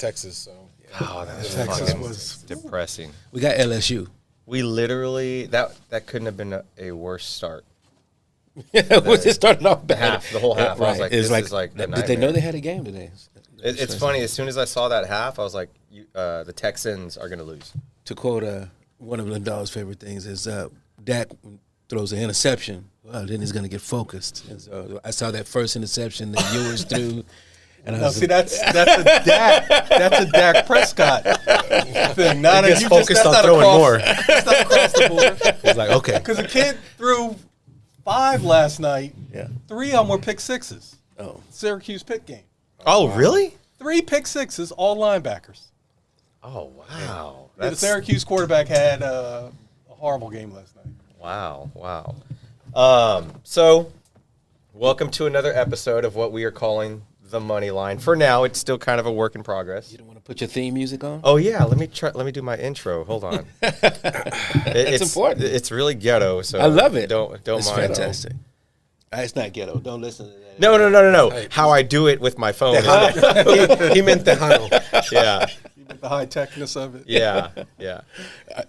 Texas. So Oh, that's Texas fucking was depressing. We got LSU. We literally that couldn't have been a worse start. We just started off bad. The whole half. I was like, It's this is like a did they know nightmare. they had a game today? It's funny. As soon as I saw that half, I was like, the Texans are going to lose. To quote one of Lindall's favorite things is Dak throws an interception. Well, then he's going to get focused. And so I saw that first interception that Ewers threw. And I No, was see, that's a Dak Prescott thing. Not gets focused on throwing more. That's not across the board. it's like, okay. Because the kid threw 5 last night. Yeah. 3 of them were pick sixes. Oh. Syracuse pick game. Oh, really? 3 pick sixes, all linebackers. Oh, wow. Yeah, the Syracuse quarterback had a horrible game last night. Wow. So, welcome to another episode of what we are calling the Money Line. For now, it's still kind of a work in progress. You don't want to put your theme music on? Oh yeah, let me do my intro. Hold on. It's important. It's really ghetto, so I love it. Don't It's mind. fantastic. It's not ghetto. Don't listen to that. No. How I do it with my phone. he meant the Hano. Yeah. The high techness of it. Yeah. I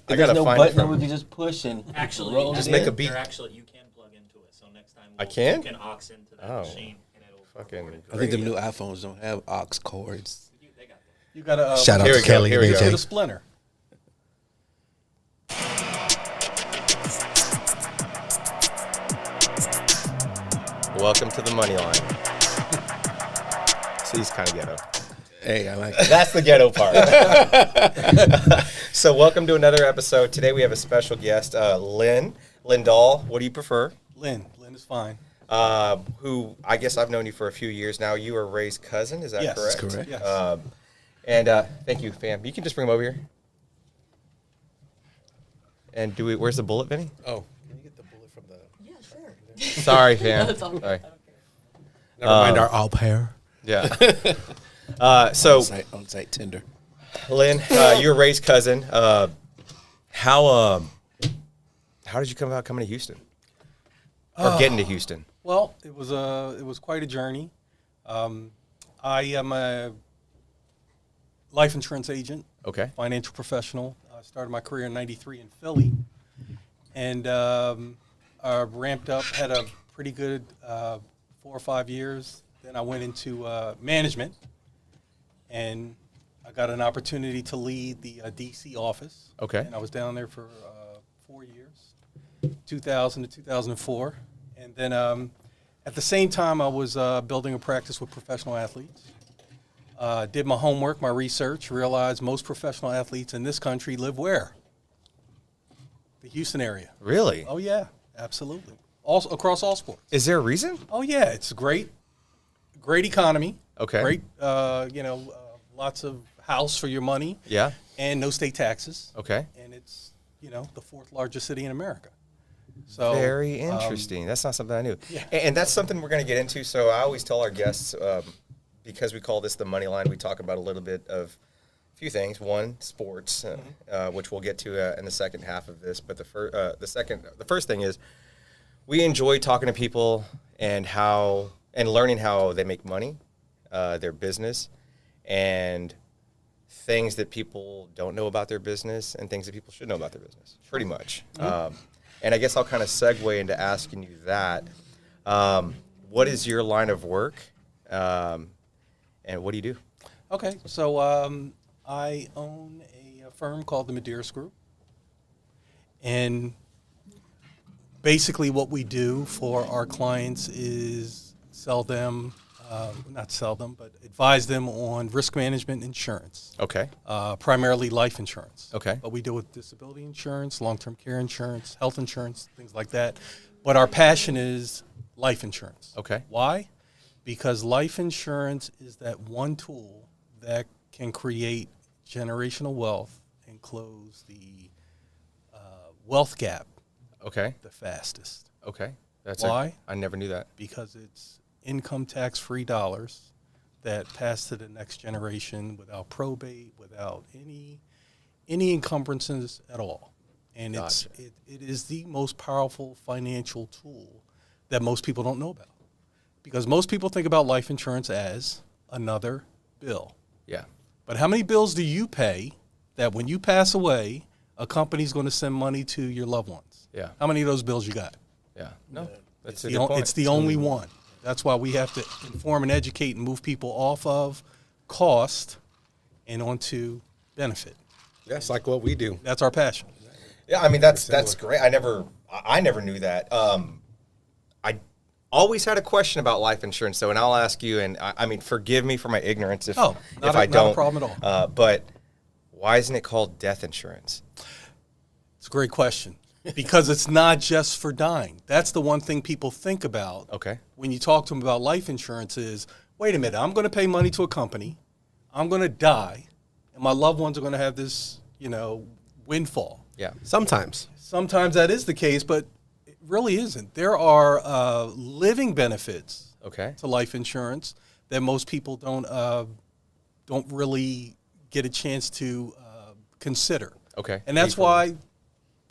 There's gotta no find button it that we from. can just push and Actually, roll Just it make in? a beat. you can plug into it. So next time I can? You can aux into that Oh. machine and it'll Fucking record it. I think the new iPhones don't have aux cords. They got that. You got to Shout out Here to we go, Kelly here and we go. get a AJ. splinter. Welcome to the Money Line. See, he's kind of ghetto. Hey, I like it. That's the ghetto part. So welcome to another episode. Today we have a special guest, Lyn Dahl. What do you prefer? Lyn is fine. Who I guess I've known you for a few years now. You are Ray's cousin, is that Yes, correct? correct. Yes. And thank you, fam. You can just bring him over here. And where's the bullet, Vinny? Oh, can you get the bullet from the? Yeah, sure. Sorry, fam. That's all good. Sorry. Never mind our au pair. Yeah. So, On-site Tinder. Lyn, you're Ray's cousin. How did you come about coming to Houston? Or getting to Houston? Well, it was quite a journey. I am a life insurance agent, Okay. financial professional. I started my career in '93 in Philly, and ramped up. Had a pretty good 4 or 5 years. Then I went into management, and I got an opportunity to lead the D.C. office. Okay. And I was down there for 4 years, 2000 to 2004. And then at the same time, I was building a practice with professional athletes. Did my homework, my research, realized most professional athletes in this country live where? The Houston area. Really? Oh, yeah, absolutely. Also, across all sports. Is there a reason? Oh, yeah, it's a great economy. Okay. Great, lots of house for your money. Yeah. And no state taxes. Okay. And it's, the 4th largest city in America. So Very interesting. That's not something I knew. yeah. And that's something we're going to get into. So I always tell our guests, because we call this the Money Line, we talk about a little bit of a few things. One, sports, which we'll get to in the second half of this. But the first thing is we enjoy talking to people and learning how they make money, their business, and things that people don't know about their business and things that people should know about their business, pretty much. And I guess I'll kind of segue into asking you that. What is your line of work, and what do you do? Okay, so I own a firm called the Medearis Group. And basically what we do for our clients is but advise them on risk management insurance. Okay. Primarily life insurance. Okay. But we deal with disability insurance, long-term care insurance, health insurance, things like that. But our passion is life insurance. Okay. Why? Because life insurance is that one tool that can create generational wealth and close the wealth gap Okay. the fastest. Okay. Why? I never knew that. Because it's income tax-free dollars that pass to the next generation without probate, without any encumbrances at all. And Gotcha. it is the most powerful financial tool that most people don't know about. Because most people think about life insurance as another bill. Yeah. But how many bills do you pay that when you pass away, a company's going to send money to your loved ones? Yeah. How many of those bills you got? Yeah. No, that's a The good point. It's the only one. That's why we have to inform and educate and move people off of cost and onto benefit. That's like what we do. That's our passion. Yeah, I mean that's great. I never knew that. I always had a question about life insurance, though, and I'll ask you. And I mean, forgive me for my ignorance if I don't. Not a problem at all. But why isn't it called death insurance? It's a great question because it's not just for dying. That's the one thing people think about. Okay. When you talk to them about life insurance is, wait a minute, I'm going to pay money to a company, I'm going to die, and my loved ones are going to have this, windfall. Yeah. Sometimes. Sometimes that is the case, but it really isn't. There are living benefits Okay. to life insurance that most people don't really get a chance to consider. Okay. And that's why,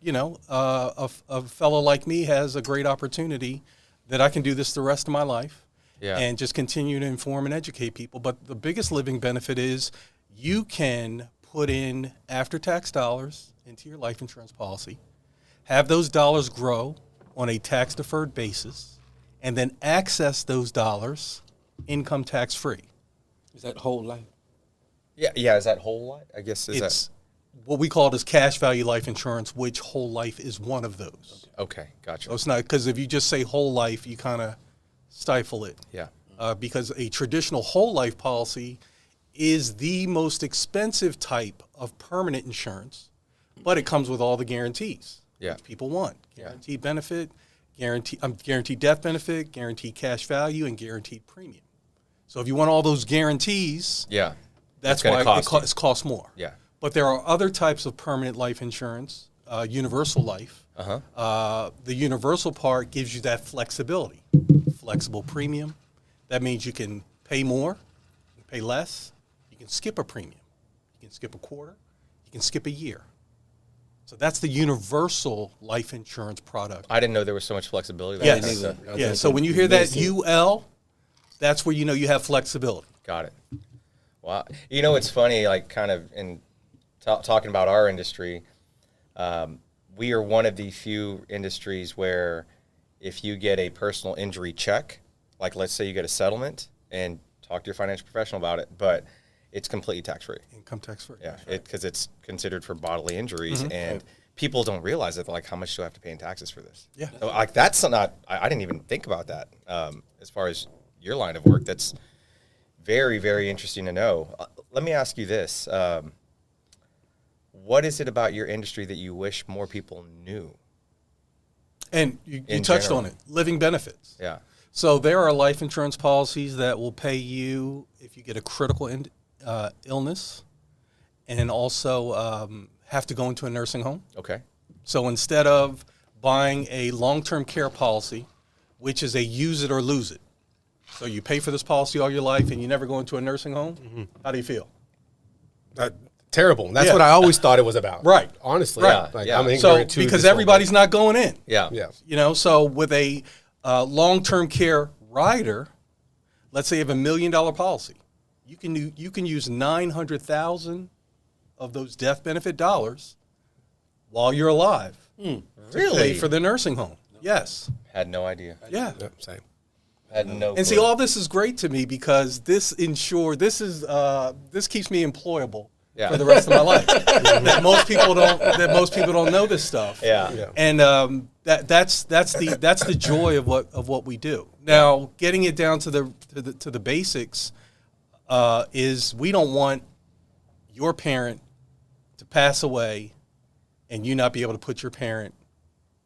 a fellow like me has a great opportunity that I can do this the rest of my life Yeah. and just continue to inform and educate people. But the biggest living benefit is you can put in after-tax dollars into your life insurance policy, have those dollars grow on a tax-deferred basis, and then access those dollars income tax-free. Is that whole life? Yeah. Is that whole life? I guess It's what we call it is cash value life insurance, which whole life is one of those. okay. Gotcha. So it's not, because if you just say whole life, you kind of stifle it. Yeah. Because a traditional whole life policy is the most expensive type of permanent insurance, but it comes with all the guarantees Yeah. which people want. Yeah. Guaranteed benefit, guaranteed death benefit, guaranteed cash value, and guaranteed premium. So if you want all those guarantees, Yeah. that's gonna why cost you. it costs more. Yeah. But there are other types of permanent life insurance, universal life. The universal part gives you that flexibility, flexible premium. That means you can pay more, you can pay less, you can skip a premium, you can skip a quarter, you can skip a year. So that's the universal life insurance product. I didn't know there was so much flexibility. Yes. That's- Yeah. So when you hear that UL, that's where you know you have flexibility. Got it. Wow. It's funny, like kind of in talking about our industry, we are one of the few industries where if you get a personal injury check, like let's say you get a settlement and talk to your financial professional about it, but it's completely tax-free. Income tax free. Yeah, because it's considered for bodily injuries, and people don't realize it. Like, how much do I have to pay in taxes for this? Yeah. So, like that's not. I didn't even think about that. As far as your line of work, that's very, very interesting to know. Let me ask you this: what is it about your industry that you wish more people knew? And you In touched general. on it, living benefits. Yeah. So there are life insurance policies that will pay you if you get a critical illness and also have to go into a nursing home. Okay. So instead of buying a long-term care policy, which is a use it or lose it, so you pay for this policy all your life and you never go into a nursing home, how do you feel? Terrible. That's Yeah. what I always thought it was about. Right. Honestly. Right. Like, Yeah. I'm So ignorant to because this whole everybody's not going in. Yeah. thing. Yeah. So with a long-term care rider, let's say you have $1 million policy, you can use 900,000 of those death benefit dollars while you're alive to Really? pay for the nursing home. Yes. Had no idea. Yeah. Yep, same. Had no. And see, clue. all this is great to me because this keeps me employable Yeah. for the rest of my life. that most people don't know this stuff. Yeah. Yeah. And that's the joy of what we do. Now, getting it down to the basics is we don't want your parent to pass away and you not be able to put your parent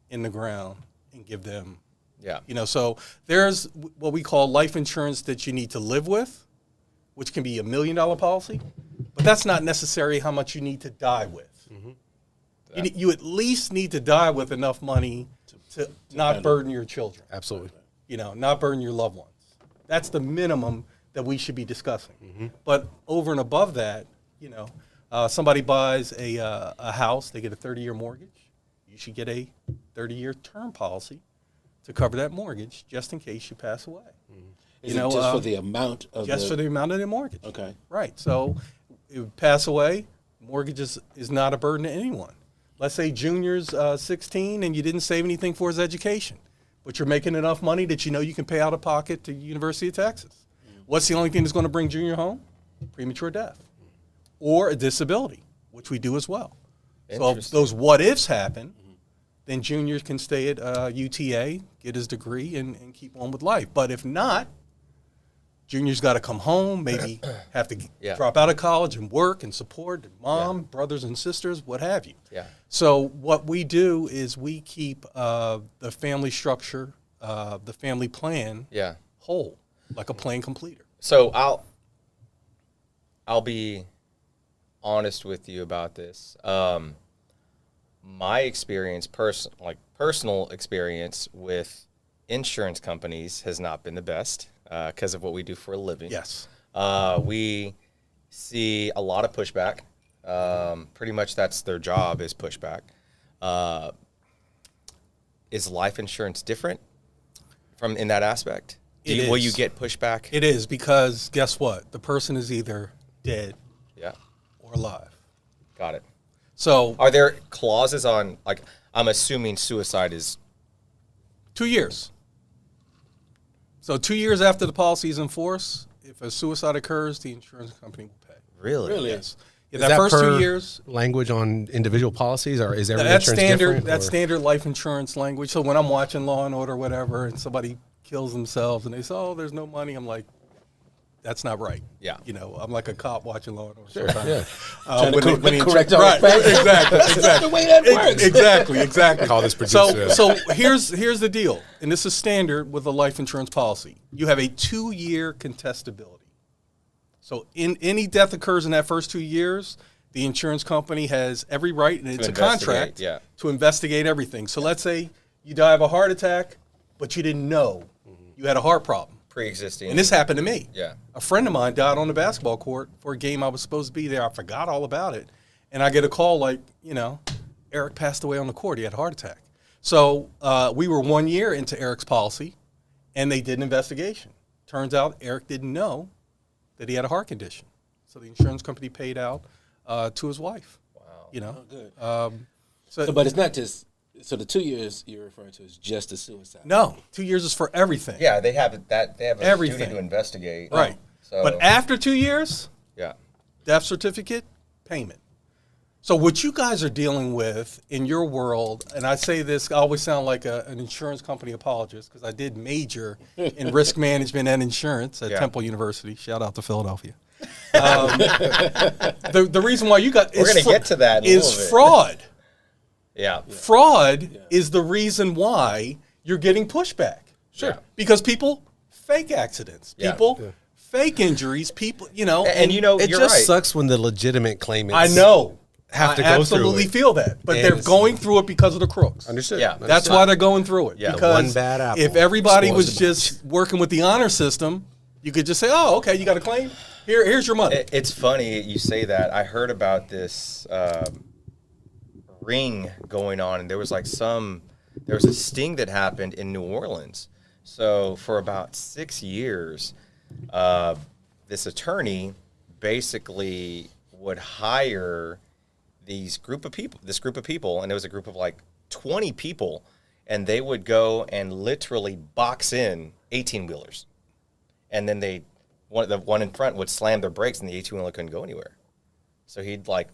in the ground and give them. Yeah. So there's what we call life insurance that you need to live with, which can be $1 million policy, but that's not necessarily how much you need to die with. You at least need to die with enough money to not burden your children, Absolutely. not burden your loved ones. That's the minimum that we should be discussing. But over and above that, somebody buys a house, they get a 30-year mortgage. You should get a 30-year term policy to cover that mortgage just in case you pass away. Is it just for the amount of Just for the amount of the mortgage. Okay. Right. So it would pass away. Mortgages is not a burden to anyone. Let's say Junior's 16 and you didn't save anything for his education, but you're making enough money that you know you can pay out of pocket to University of Texas. What's the only thing that's going to bring Junior home? Premature death or a disability, which we do as well. So if those what ifs happen, then Junior can stay at UTA, get his degree, and keep on with life. But if not, Junior's got to come home, maybe have to drop out of college and work and support mom, brothers and sisters, what have you. Yeah. So what we do is we keep the family structure, the family plan whole, like a plan completer. So I'll be honest with you about this. My experience, personal experience with insurance companies has not been the best because of what we do for a living. Yes. We see a lot of pushback. Pretty much that's their job, is pushback. Is life insurance different in that aspect? Will you get pushback? It is, because guess what? The person is either dead or alive. Got it. So Are there clauses on, like, I'm assuming suicide is 2 years. So 2 years after the policy is in force, if a suicide occurs, the insurance company will pay. really? Yes. Yeah, Is that that first per 2 years, language on individual policies, or is every that's insurance standard. different? That's or- standard life insurance language. So when I'm watching Law and Order, or whatever, and somebody kills themselves, and they say, "Oh, there's no money," I'm like, "That's not right." Yeah. You know, I'm like a cop watching Law and Order. Sure, sometimes. yeah. When correct all right, the facts. exactly, That's not the way that works. exactly. Call this producer. So here's the deal, and this is standard with a life insurance policy. You have a 2-year contestability. So in any death occurs in that first 2 years, the insurance company has every right, and it's a contract to investigate everything. So let's say you die of a heart attack, but you didn't know you had a heart problem. Pre-existing. And this happened to me. Yeah. A friend of mine died on the basketball court for a game I was supposed to be there. I forgot all about it. And I get a call like, Eric passed away on the court. He had a heart attack. So we were 1 year into Eric's policy, and they did an investigation. Turns out Eric didn't know that he had a heart condition. So the insurance company paid out to his wife. Wow. Good. So But it's not just, so the 2 years you're referring to is just the suicide. no, 2 years is for everything. Yeah, they have a Everything. duty to investigate. Right. So, But after 2 years, yeah. death certificate, payment. So what you guys are dealing with in your world, and I say this, I always sound like an insurance company apologist, because I did major in risk management and insurance at Temple University. Shout out to Philadelphia. The reason why you got We're going to get to that in a little is bit. fraud. Yeah. Fraud is the reason why you're getting pushback. Sure. Because people fake accidents, Yeah. people fake injuries, people, And It you're just right. sucks when the legitimate claimants I know. have to I go through absolutely it. feel that, but And they're it's- going through it because of the crooks. Understood. Yeah. That's why they're going through it. Yeah. Because One bad apple if everybody spoils was the just working with the honor system, you could just say, "Oh, okay, you got a claim. Here's your money." It's funny you say that. I heard about this ring going on, and there was a sting that happened in New Orleans. So for about 6 years, this attorney basically would hire this group of people, and it was a group of like 20 people, and they would go and literally box in 18-wheelers. And then the one in front would slam their brakes, and the 18-wheeler couldn't go anywhere. So he'd like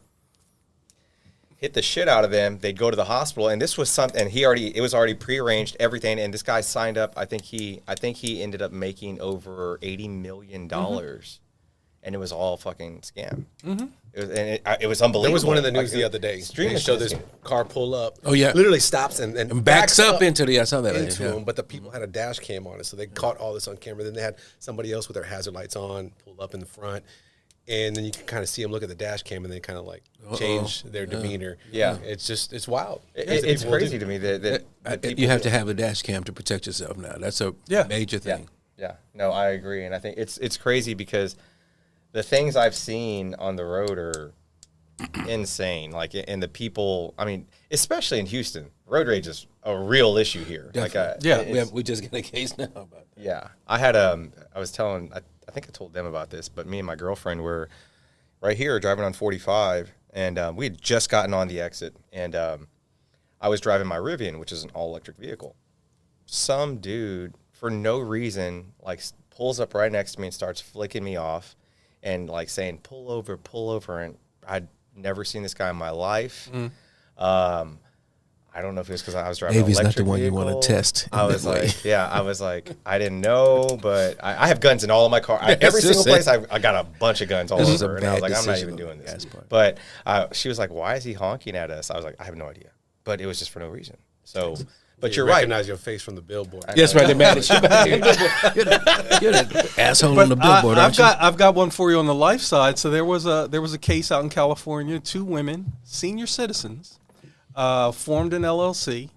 hit the shit out of them. They'd go to the hospital, and this was something. And it was already prearranged, everything. And this guy signed up. I think he ended up making over $80 million, and it was all fucking scam. Mm-hmm. It was unbelievable. There was one in the news Like, the other day. extremely They showed this sophisticated. car pull up. Oh, yeah. Literally stops and Backs up into I saw that. into yeah. him, but the people had a dash cam on it, so they caught all this on camera. Then they had somebody else with their hazard lights on, pulled up in the front, and then you can kind of see them look at the dash cam, and they kind of like change their demeanor. Yeah. It's wild. It's crazy to me that You have to have a dash cam to protect yourself now. That's a major thing. Yeah, no, I agree, and I think it's crazy because the things I've seen on the road are insane. Like, and the people, I mean, especially in Houston, road rage is a real issue here. Definitely. Like, Yeah. We just got a case now about that. yeah. I had I was telling, I think I told them about this, but me and my girlfriend were right here driving on 45, and we had just gotten on the exit, and I was driving my Rivian, which is an all-electric vehicle. Some dude, for no reason, like pulls up right next to me and starts flicking me off and like saying, pull over. And I'd never seen this guy in my life. I don't know if it was because I was driving Davy's an not the electric one vehicle. you want to test. I was like, I didn't know, but I have guns in all of my car. Every single place, I got a bunch of guns all This is a over. And I was bad like, I'm not decision even on doing the this. guy's part. But she was like, why is he honking at us? I was like, I have no idea. But it was just for no reason. So, but You you're right. recognize your face from the billboard. Yes, right. They're mad at you. You're the asshole on the billboard, aren't you? I've got one for you on the life side. So there was a case out in California. 2 women, senior citizens, formed an LLC,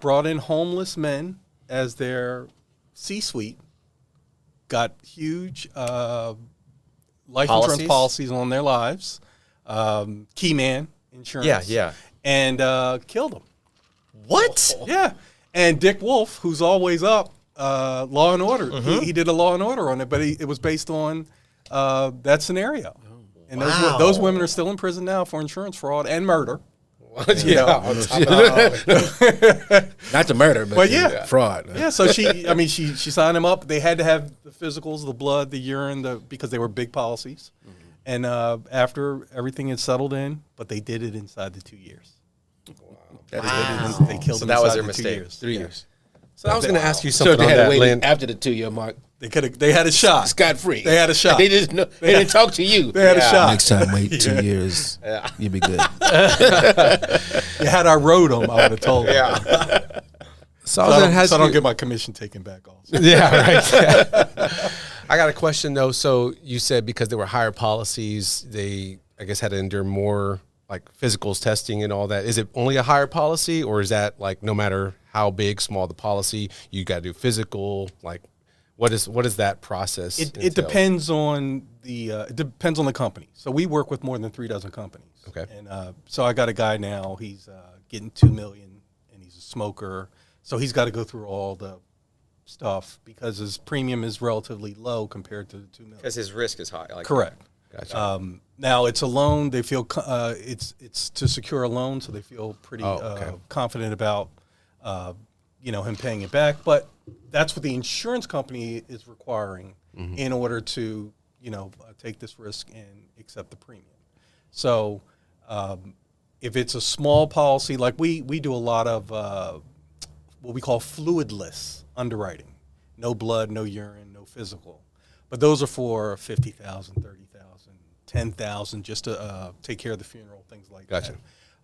brought in homeless men as their C-suite, got huge life insurance policies on their lives, key man insurance. Yeah. And killed them. What? Yeah. And Dick Wolf, who's always up, Law and Order, he did a Law and Order on it, but it was based on that scenario. And those women are still in prison now for insurance fraud and murder. Yeah. Not the murder, but yeah. the fraud. Yeah, so she signed them up. They had to have the physicals, the blood, the urine, because they were big policies. And after everything had settled in, but they did it inside the 2 years. They killed So them that was inside their the 2 mistake. years. 3 years. So I was going to ask you So something they on had to that, wait Lyn. after the 2-year mark. They had a shot. Scot free. They had a shot. They didn't know. They didn't talk to you. They had a shot. Next time, wait 2 years. You'll be good. You had I rode them, I would have told them. Yeah. So I don't get my commission taken back also. Yeah, right. I got a question though. So you said because there were higher policies, they I guess had to endure more like physicals testing and all that. Is it only a higher policy, or is that like no matter how big, small the policy, you got to do physical? Like, what is that process? It depends on the company. So we work with more than 36 companies. Okay. And so I got a guy now. He's getting $2 million, and he's a smoker. So he's got to go through all the stuff because his premium is relatively low compared to the $2 million. Because his risk is high. Like, Correct. Gotcha. Now it's a loan. They feel it's to secure a loan, so they feel pretty confident about him paying it back. But that's what the insurance company is requiring in order to take this risk and accept the premium. So if it's a small policy, like we do a lot of what we call fluidless underwriting, no blood, no urine, no physical. But those are for 50,000, 30,000, 10,000, just to take care of the funeral, things like Gotcha.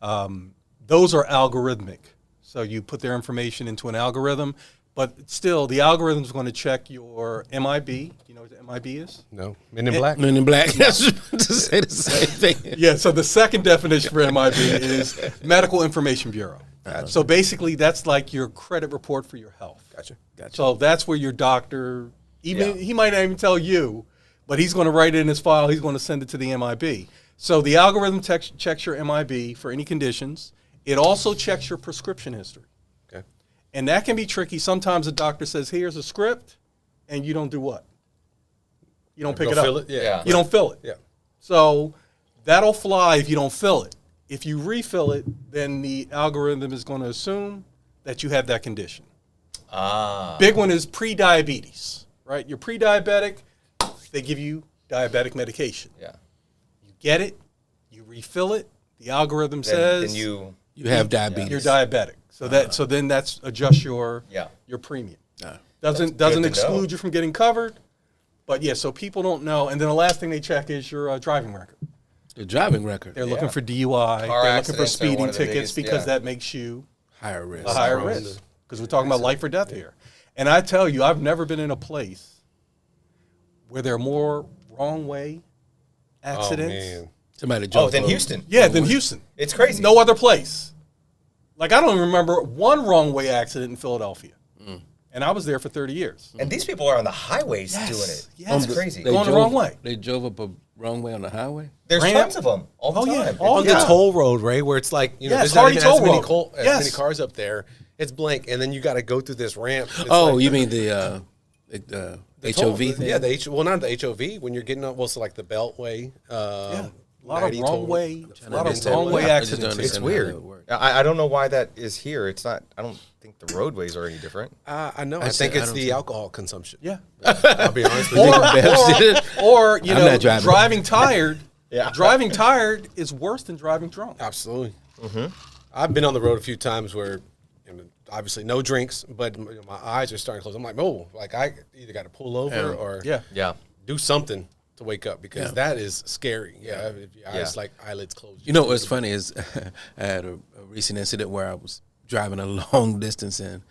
that. Those are algorithmic. So you put their information into an algorithm, but still the algorithm is going to check your MIB. You know what the MIB is? No, Men in Black. Men in Black. To say the same thing. Yeah, so the second definition for MIB is Medical Information Bureau. So basically that's like your credit report for your health. Gotcha. So that's where your doctor, he might not even tell you, but he's going to write it in his file. He's going to send it to the MIB. So the algorithm checks your MIB for any conditions. It also checks your prescription history. Okay. And that can be tricky. Sometimes a doctor says, here's a script, and you don't do what? You don't pick it up. Fill it? Yeah. You don't fill it. Yeah. So that'll fly if you don't fill it. If you refill it, then the algorithm is going to assume that you have that condition. Big one is pre-diabetes, right? You're pre-diabetic, they give you diabetic medication. Yeah. You get it, you refill it, the algorithm says Then you have diabetes. you're diabetic. So then that's adjust your premium. Doesn't to exclude know. you from getting covered, but yeah, so people don't know. And then the last thing they check is your driving record. The driving record. They're looking for DUI. Car They're looking for accidents are one speeding of the tickets biggest, because that makes you Higher risk. a higher risk. Because we're talking about life or death here. And I tell you, I've never been in a place where there are more wrong way accidents. Oh, man. Somebody drove than over. Houston. Yeah, than Houston. It's crazy. No other place. Like, I don't even remember one wrong way accident in Philadelphia. And I was there for 30 years. And these people are on the highways doing it. Yes. It's crazy. They Going the drove- wrong way. They drove up a wrong way on the highway. There's Ramp. tons of them all the Oh, yeah. time. All On the the time. toll road, right, where it's like, Yeah, there's it's not Hardy even as Toll many, Road. as Yes. many cars up there. It's blank, and then you got to go through this ramp. It's Oh, like you mean the HOV thing? Yeah, not the HOV. When you're getting up, so like the Beltway. Yeah. A lot of 90 wrong total. way, a lot of Vincent, wrong way yeah, I just don't accidents. It's understand how weird. it works. I don't know why that is here. It's not. I don't think the roadways are any different. I know. I said, think I it's don't the see- alcohol consumption. Yeah. I'll be honest with you. Or you I'm know, not driving. driving tired. Yeah. Driving tired is worse than driving drunk. Absolutely. I've been on the road a few times where, obviously, no drinks, but my eyes are starting to close. I'm like, oh, like I either got to pull over or Yeah. do something to wake up because that is scary. Yeah, if your eyes like eyelids closed. You know what's funny is I had a recent incident where I was driving a long distance and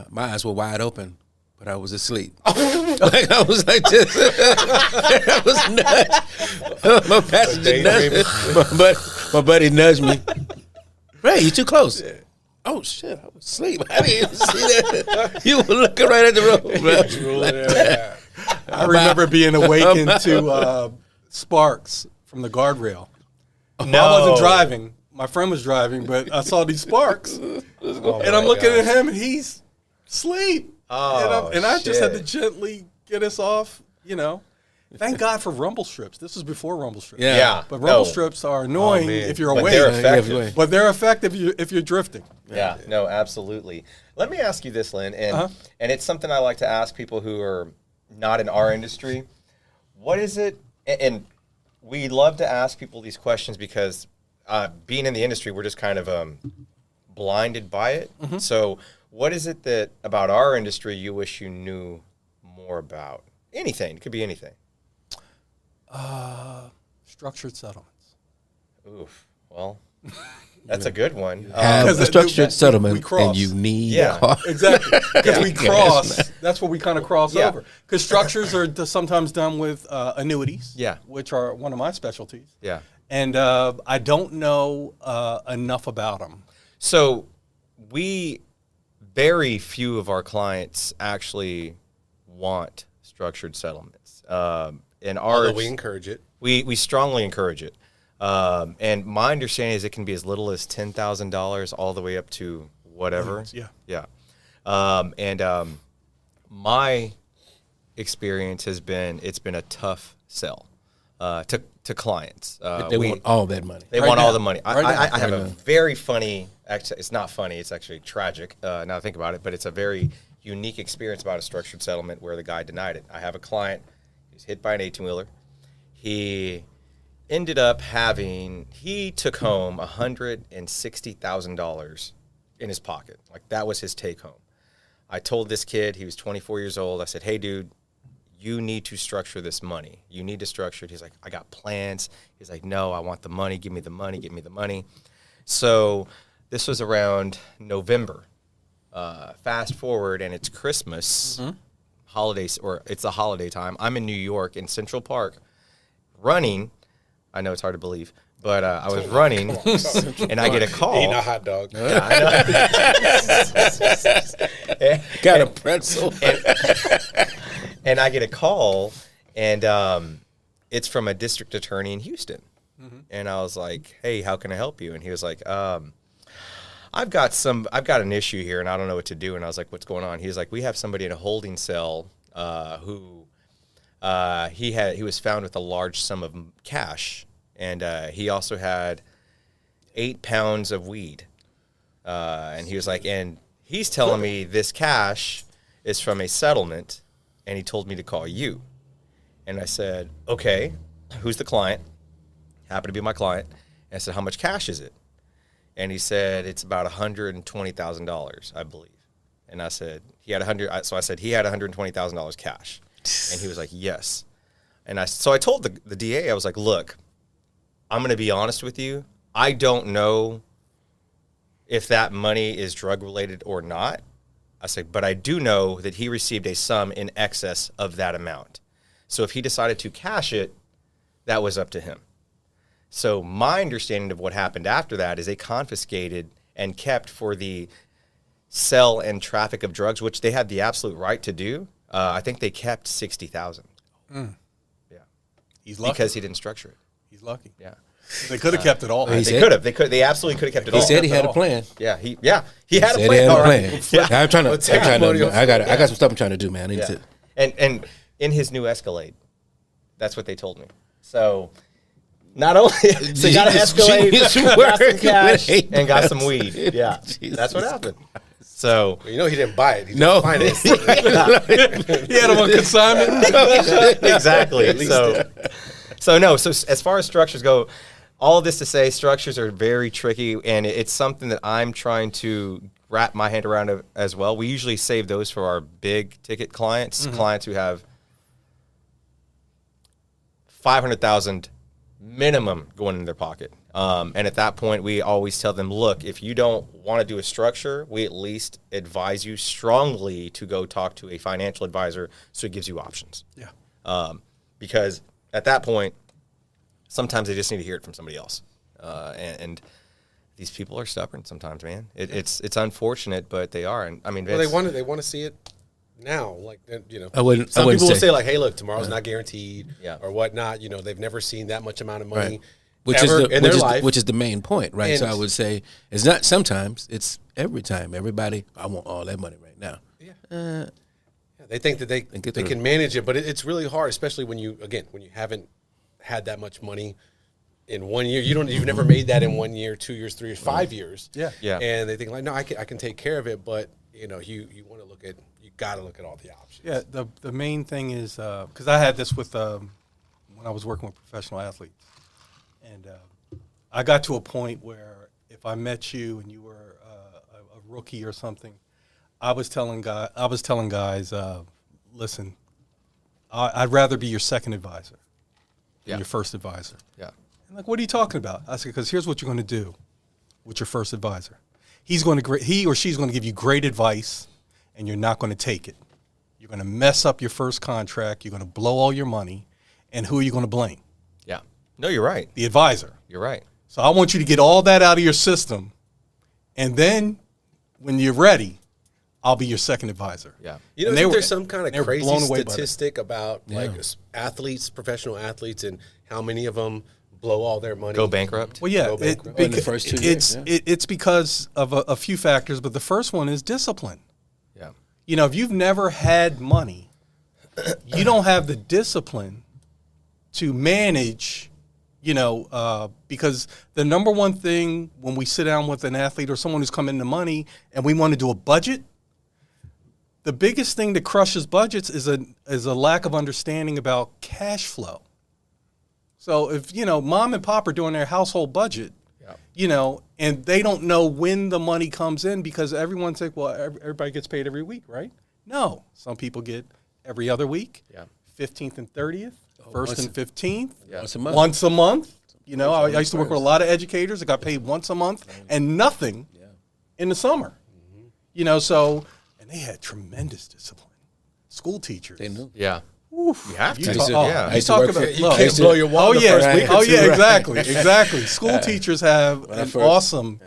my eyes were wide open, but I was asleep. Like I was like this. I was nudged. My passenger nudged me. My buddy nudged me. Ray, you too close. Oh shit! I was asleep. I didn't even see that. You were looking right at the road, bro. I remember being awakened to sparks from the guardrail. No. I wasn't driving. My friend was driving, but I saw these sparks. And I'm looking at him, and he's asleep. Oh, and I just had to shit. gently get us off, you know. Thank God for rumble strips. This was before rumble strips. Yeah. Yeah. But rumble No. strips are annoying man. if you're But awake. they're Yeah, effective. But they're effective if you're drifting. Yeah, no, absolutely. Let me ask you this, Lynn, and it's something I like to ask people who are not in our industry. What is it? And we love to ask people these questions because being in the industry, we're just kind of blinded by it. So, what is it that about our industry you wish you knew more about? Anything. It could be anything. Structured settlements. Oof. Well, that's a good one. Have Because a structured we settlement, cross. and you need Yeah. a car. Exactly. Because we Yeah, cross. That's what we kind of cross Yeah. over. Because structures are sometimes done with annuities, Yeah. which are one of my specialties. Yeah. And I don't know enough about them. So very few of our clients actually want structured settlements. And ours, Although we encourage it. we strongly encourage it. And my understanding is it can be as little as $10,000 all the way up to whatever. Yeah. Yeah. My experience has been, it's been a tough sell to clients. They want all that money. They Right want all now. the money. Right now. I have Right a now. very funny, actually, it's not funny, it's actually tragic, now I think about it, but it's a very unique experience about a structured settlement where the guy denied it. I have a client, he was hit by an 18-wheeler. He ended up he took home $160,000 in his pocket. Like, that was his take home. I told this kid, he was 24 years old, I said, hey, dude, you need to structure this money. You need to structure it. He's like, I got plans. He's like, no, I want the money. Give me the money. Give me the money. So this was around November. Fast forward, and it's Christmas holidays, or it's the holiday time. I'm in New York in Central Park running. I know it's hard to believe, but I was running, and I get a call. Eating a hot dog. Got a pretzel. And I get a call, and it's from a district attorney in Houston. And I was like, hey, how can I help you? And he was like, I've got an issue here, and I don't know what to do. And I was like, what's going on? He was like, we have somebody in a holding cell who he was found with a large sum of cash, and he also had 8 pounds of weed. And he was like, and he's telling me this cash is from a settlement, and he told me to call you. And I said, okay, who's the client? Happened to be my client. And I said, how much cash is it? And he said, it's about $120,000, I believe. And I said, so I said, he had $120,000 cash. And he was like, yes. And so I told the DA, I was like, look, I'm going to be honest with you. I don't know if that money is drug related or not. I said, but I do know that he received a sum in excess of that amount. So if he decided to cash it, that was up to him. So my understanding of what happened after that is they confiscated and kept for the sell and traffic of drugs, which they had the absolute right to do. I think they kept $60,000. Yeah, He's lucky. because he didn't structure it. He's lucky. Yeah, They could have kept it all. He they said- could have. They absolutely could have kept it all. He said he had a plan. Yeah, he had a Said plan. he had All a right. plan. Yeah. I'm trying to. I got some stuff I'm trying to do, man. I need Yeah. to. And in his new Escalade. That's what they told me. So not only so he got an Escalade, got some cash, and got some weed. Yeah, that's what happened. So You know, he didn't buy it. He No. just financed it. He had him on consignment. exactly. So as far as structures go, all of this to say, structures are very tricky, and it's something that I'm trying to wrap my hand around as well. We usually save those for our big ticket clients, clients who have $500,000 minimum going in their pocket. And at that point, we always tell them, look, if you don't want to do a structure, we at least advise you strongly to go talk to a financial advisor so it gives you options. Yeah. Because at that point, sometimes they just need to hear it from somebody else. And these people are stubborn sometimes, man. It's unfortunate, but they are. And I mean, Well, they want to see it now. Like, you know, I wouldn't some people will say- say like, hey, look, tomorrow's not guaranteed Yeah. or whatnot. You know, they've never seen that much amount of money Right. Which ever is in their life. which is the main point, right? So And- I would say it's not sometimes, it's every time. Everybody, I want all that money right now. Yeah, they think that they get they the- can manage it, but it's really hard, especially when you haven't had that much money in 1 year. You've never made that in 1 year, 2 years, 3 years, 5 years. Yeah. Yeah. And they think like, no, I can take care of it, but you know, you want to look at, you got to look at all the options. Yeah, the main thing is because I had this with when I was working with professional athletes, and I got to a point where if I met you and you were a rookie or something, I was telling guys, listen, I'd rather be your second advisor than Yeah. your first advisor. Yeah. And like, what are you talking about? I said, because here's what you're going to do with your first advisor. He or she's going to give you great advice, and you're not going to take it. You're going to mess up your first contract. You're going to blow all your money, and who are you going to blame? Yeah. No, you're right. The advisor. You're right. So I want you to get all that out of your system, and then when you're ready, I'll be your second advisor. Yeah. You know, And think were- there's some kind they of were crazy blown away by that. statistic about like athletes, professional athletes, and how many of them blow all their money, Go bankrupt. Well, yeah, Go bankrupt. In the first 2 years, it's because of a few factors, but the first one is discipline. Yeah. You know, if you've never had money, you don't have the discipline to manage, because the number one thing when we sit down with an athlete or someone who's come into money and we want to do a budget, the biggest thing that crushes budgets is a lack of understanding about cash flow. So if, mom and pop are doing their household budget, and they don't know when the money comes in because everyone's like, well, everybody gets paid every week, right? No. Some people get every other week, Yeah. 15th and 30th, 1st and 15th, Once a month. once a month. I used to work with a lot of educators that got paid once a month and nothing in the summer. And they had tremendous discipline. School teachers. They knew. Yeah. Oof. You have to. You I talk, used to- oh, yeah. I you used to talk work about for- You look, can't blow your wall the first week or Oh two, yeah, right? exactly. School teachers have an first- awesome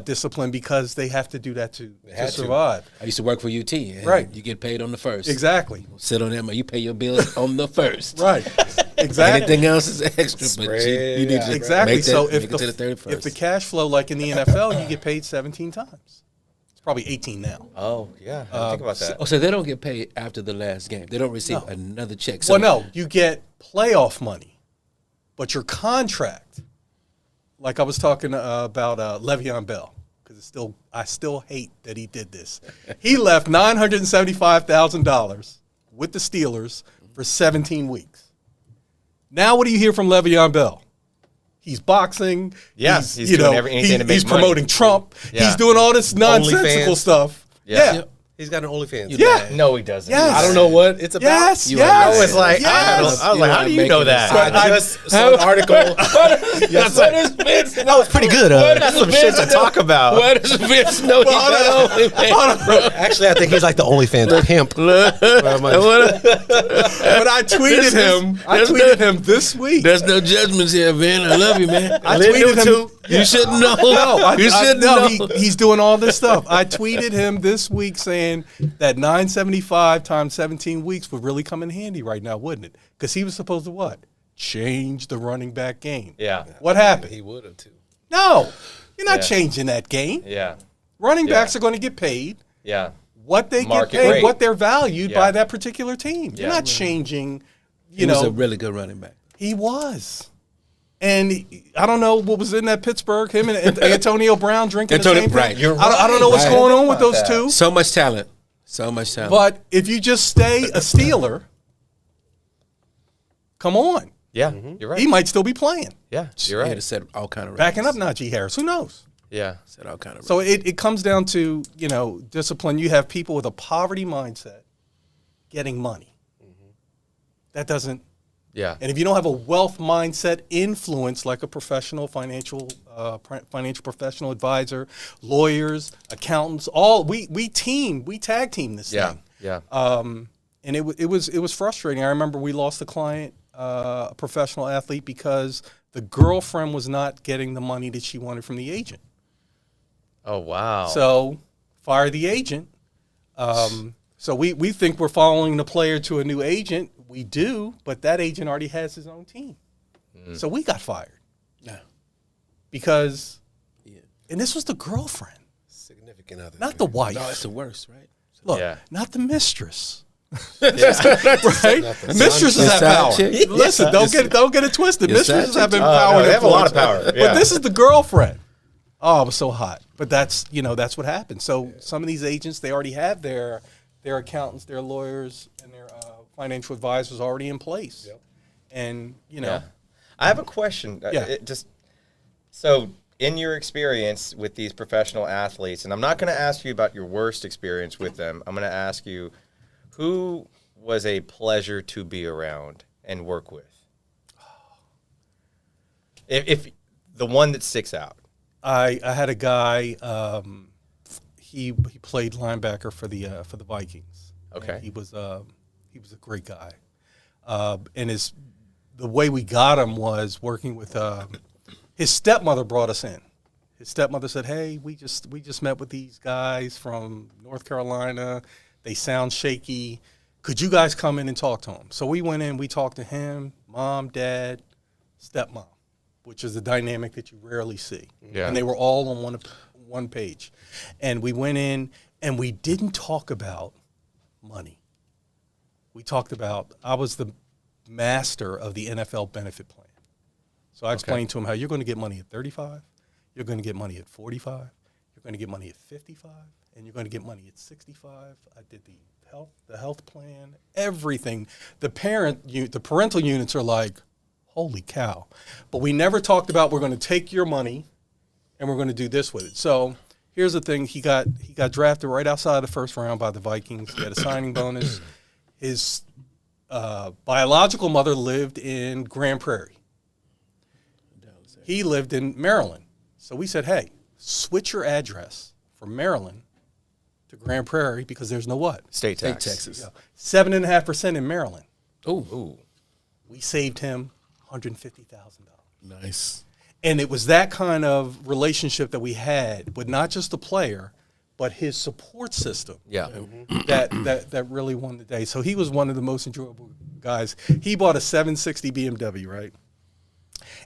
discipline because they have to do that to had to. survive. I used to work for UT. And Right. You get paid on the first. Exactly. Sit on that money. You pay your bills on the first. Right. Exactly. Anything else is extra, but you need to Exactly. make that, So make if it to the 31st. if the cash flow, like in the NFL, you get paid 17 times. It's probably 18 now. Oh, yeah. I didn't think about that. so they don't get paid after the last game. They don't receive No. another check. So Well, no, you get playoff money, but your contract, like I was talking about Le'Veon Bell, because I still hate that he did this. He left $975,000 with the Steelers for 17 weeks. Now, what do you hear from Le'Veon Bell? He's boxing. Yeah, he's doing anything to make he's money. promoting Trump. Yeah. He's doing all this nonsensical OnlyFans. stuff. Yeah. Yeah. He's got an OnlyFans. Yeah. No, he doesn't. Yes. I don't know what it's about. Yes. You Yes. are- I was like, Yes. I was like, how do you know that? I just saw an article. Yes, what is Vince? That was pretty good. That's some shit to talk about. What does Vince know? He's not only Actually, I think he's like the OnlyFans pimp. But I tweeted him. This week. There's no judgments here, Vin. I love you, man. I tweeted him. You should know. You should no, know. he's doing all this stuff. I tweeted him this week saying that 975 times 17 weeks would really come in handy right now, wouldn't it? Because he was supposed to what? Change the running back game. Yeah. What happened? He would have too. No, you're not Yeah. changing that game. Yeah. Running Yeah. backs are going to get paid Yeah. what they get Market paid, rate. what they're valued Yeah. by that particular team. You're Yeah. not changing, He you was know. a really good running back. He was. And I don't know what was in that Pittsburgh, him and Antonio Brown drinking the same thing. right. You're I don't know what's right. going on with About those that. two. So much talent. So much talent. But if you just stay a Steeler, come on. Yeah, you're right. He might still be playing. Yeah, you're He had right. to set all kind of Backing up records. Najee Harris. Who knows? Yeah. Set all kind of So it comes down to, you know, discipline. You have people with a poverty mindset getting money. That doesn't, Yeah. and if you don't have a wealth mindset influence like a professional financial professional advisor, lawyers, accountants, all we tag team this Yeah. thing. Yeah. And it was frustrating. I remember we lost a client, a professional athlete, because the girlfriend was not getting the money that she wanted from the agent. Oh wow. So fire the agent. So we think we're following the player to a new agent. We do, but that agent already has his own team. So we got fired Yeah. because, and this was the girlfriend, Significant other. not the wife. No, it's the worst, right? Look, Yeah. not the mistress. Right? Mistresses Your have side power. chick? Listen, don't get it twisted. Your Mistresses side have chick? power. no, and they have a lot of influence. power. Yeah. But this is the girlfriend. Oh, it was so hot. But that's what happens. So some of these agents, they already have their accountants, their lawyers, and their financial advisors already in place. And Yeah. I have a question. Yeah. So in your experience with these professional athletes, and I'm not going to ask you about your worst experience with them. I'm going to ask you, who was a pleasure to be around and work with? If the one that sticks out. I had a guy. He played linebacker for the Vikings. Okay. And he was a great guy. And the way we got him was working with his stepmother brought us in. His stepmother said, "Hey, we just met with these guys from North Carolina. They sound shaky. Could you guys come in and talk to them?" So we went in. We talked to him, mom, dad, stepmom, which is a dynamic that you rarely see. Yeah. And they were all on one page. And we went in, and we didn't talk about money. We talked about, I was the master of the NFL benefit plan. So I explained to him how you're going to get money at 35, you're going to get money at 45, you're going to get money at 55, and you're going to get money at 65. I did the health plan, everything. The parental units are like, holy cow. But we never talked about, we're going to take your money and we're going to do this with it. So here's the thing. He got drafted right outside the first round by the Vikings. He had a signing bonus. His biological mother lived in Grand Prairie. He lived in Maryland. So we said, hey, switch your address from Maryland to Grand Prairie because there's no what? State tax. Texas. 7.5% in Maryland. Ooh. We saved him $150,000. Nice. And it was that kind of relationship that we had with not just the player, but his support system Yeah. that really won the day. So he was one of the most enjoyable guys. He bought a 760 BMW, right?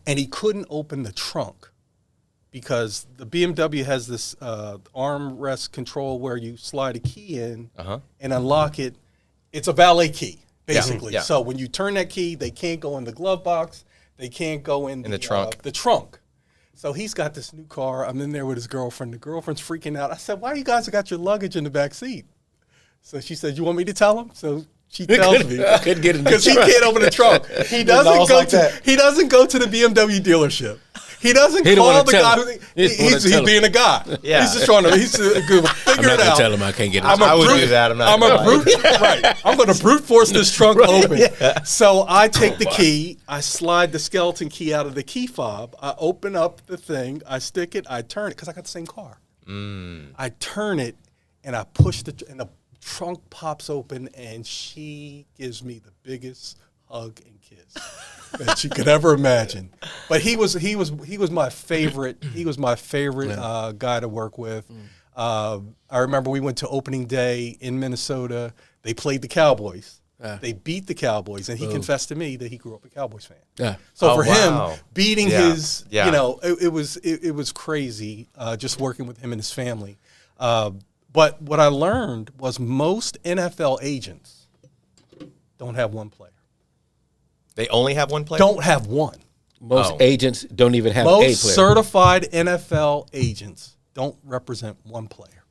And he couldn't open the trunk because the BMW has this armrest control where you slide a key in and unlock it. It's a valet key, basically. Yeah. So when you turn that key, they can't go in the glove box. They can't go in the trunk. The trunk. So he's got this new car. I'm in there with his girlfriend. The girlfriend's freaking out. I said, why you guys got your luggage in the back seat? So she said, you want me to tell him? So she tells me. Couldn't get in the Because he trunk. can't open the trunk. He doesn't go to the BMW dealership. He doesn't He don't call wanna the tell guy. him. He's being a guy. Yeah. He's just trying to figure I'm it not going to out. tell him I can't get in the I'm a trunk. I would brute- do that. I'm not I'm gonna a lie. brute. Right. I'm going to brute force this trunk open. So I take the key. I slide the skeleton key out of the key fob. I open up the thing. I stick it. I turn it because I got the same car. I turn it and I push and the trunk pops open and she gives me the biggest hug and kiss that you could ever imagine. But he was my favorite. He was my favorite guy to work with. I remember we went to opening day in Minnesota. They played the Cowboys. They beat the Cowboys, and he confessed to me that he grew up a Cowboys fan. Yeah. So Oh, for wow. him, beating Yeah. his, Yeah. it was crazy just working with him and his family. But what I learned was most NFL agents don't have one player. They only have one player? Don't have one. Most Oh. agents don't even have a Most player. certified NFL agents don't represent one player.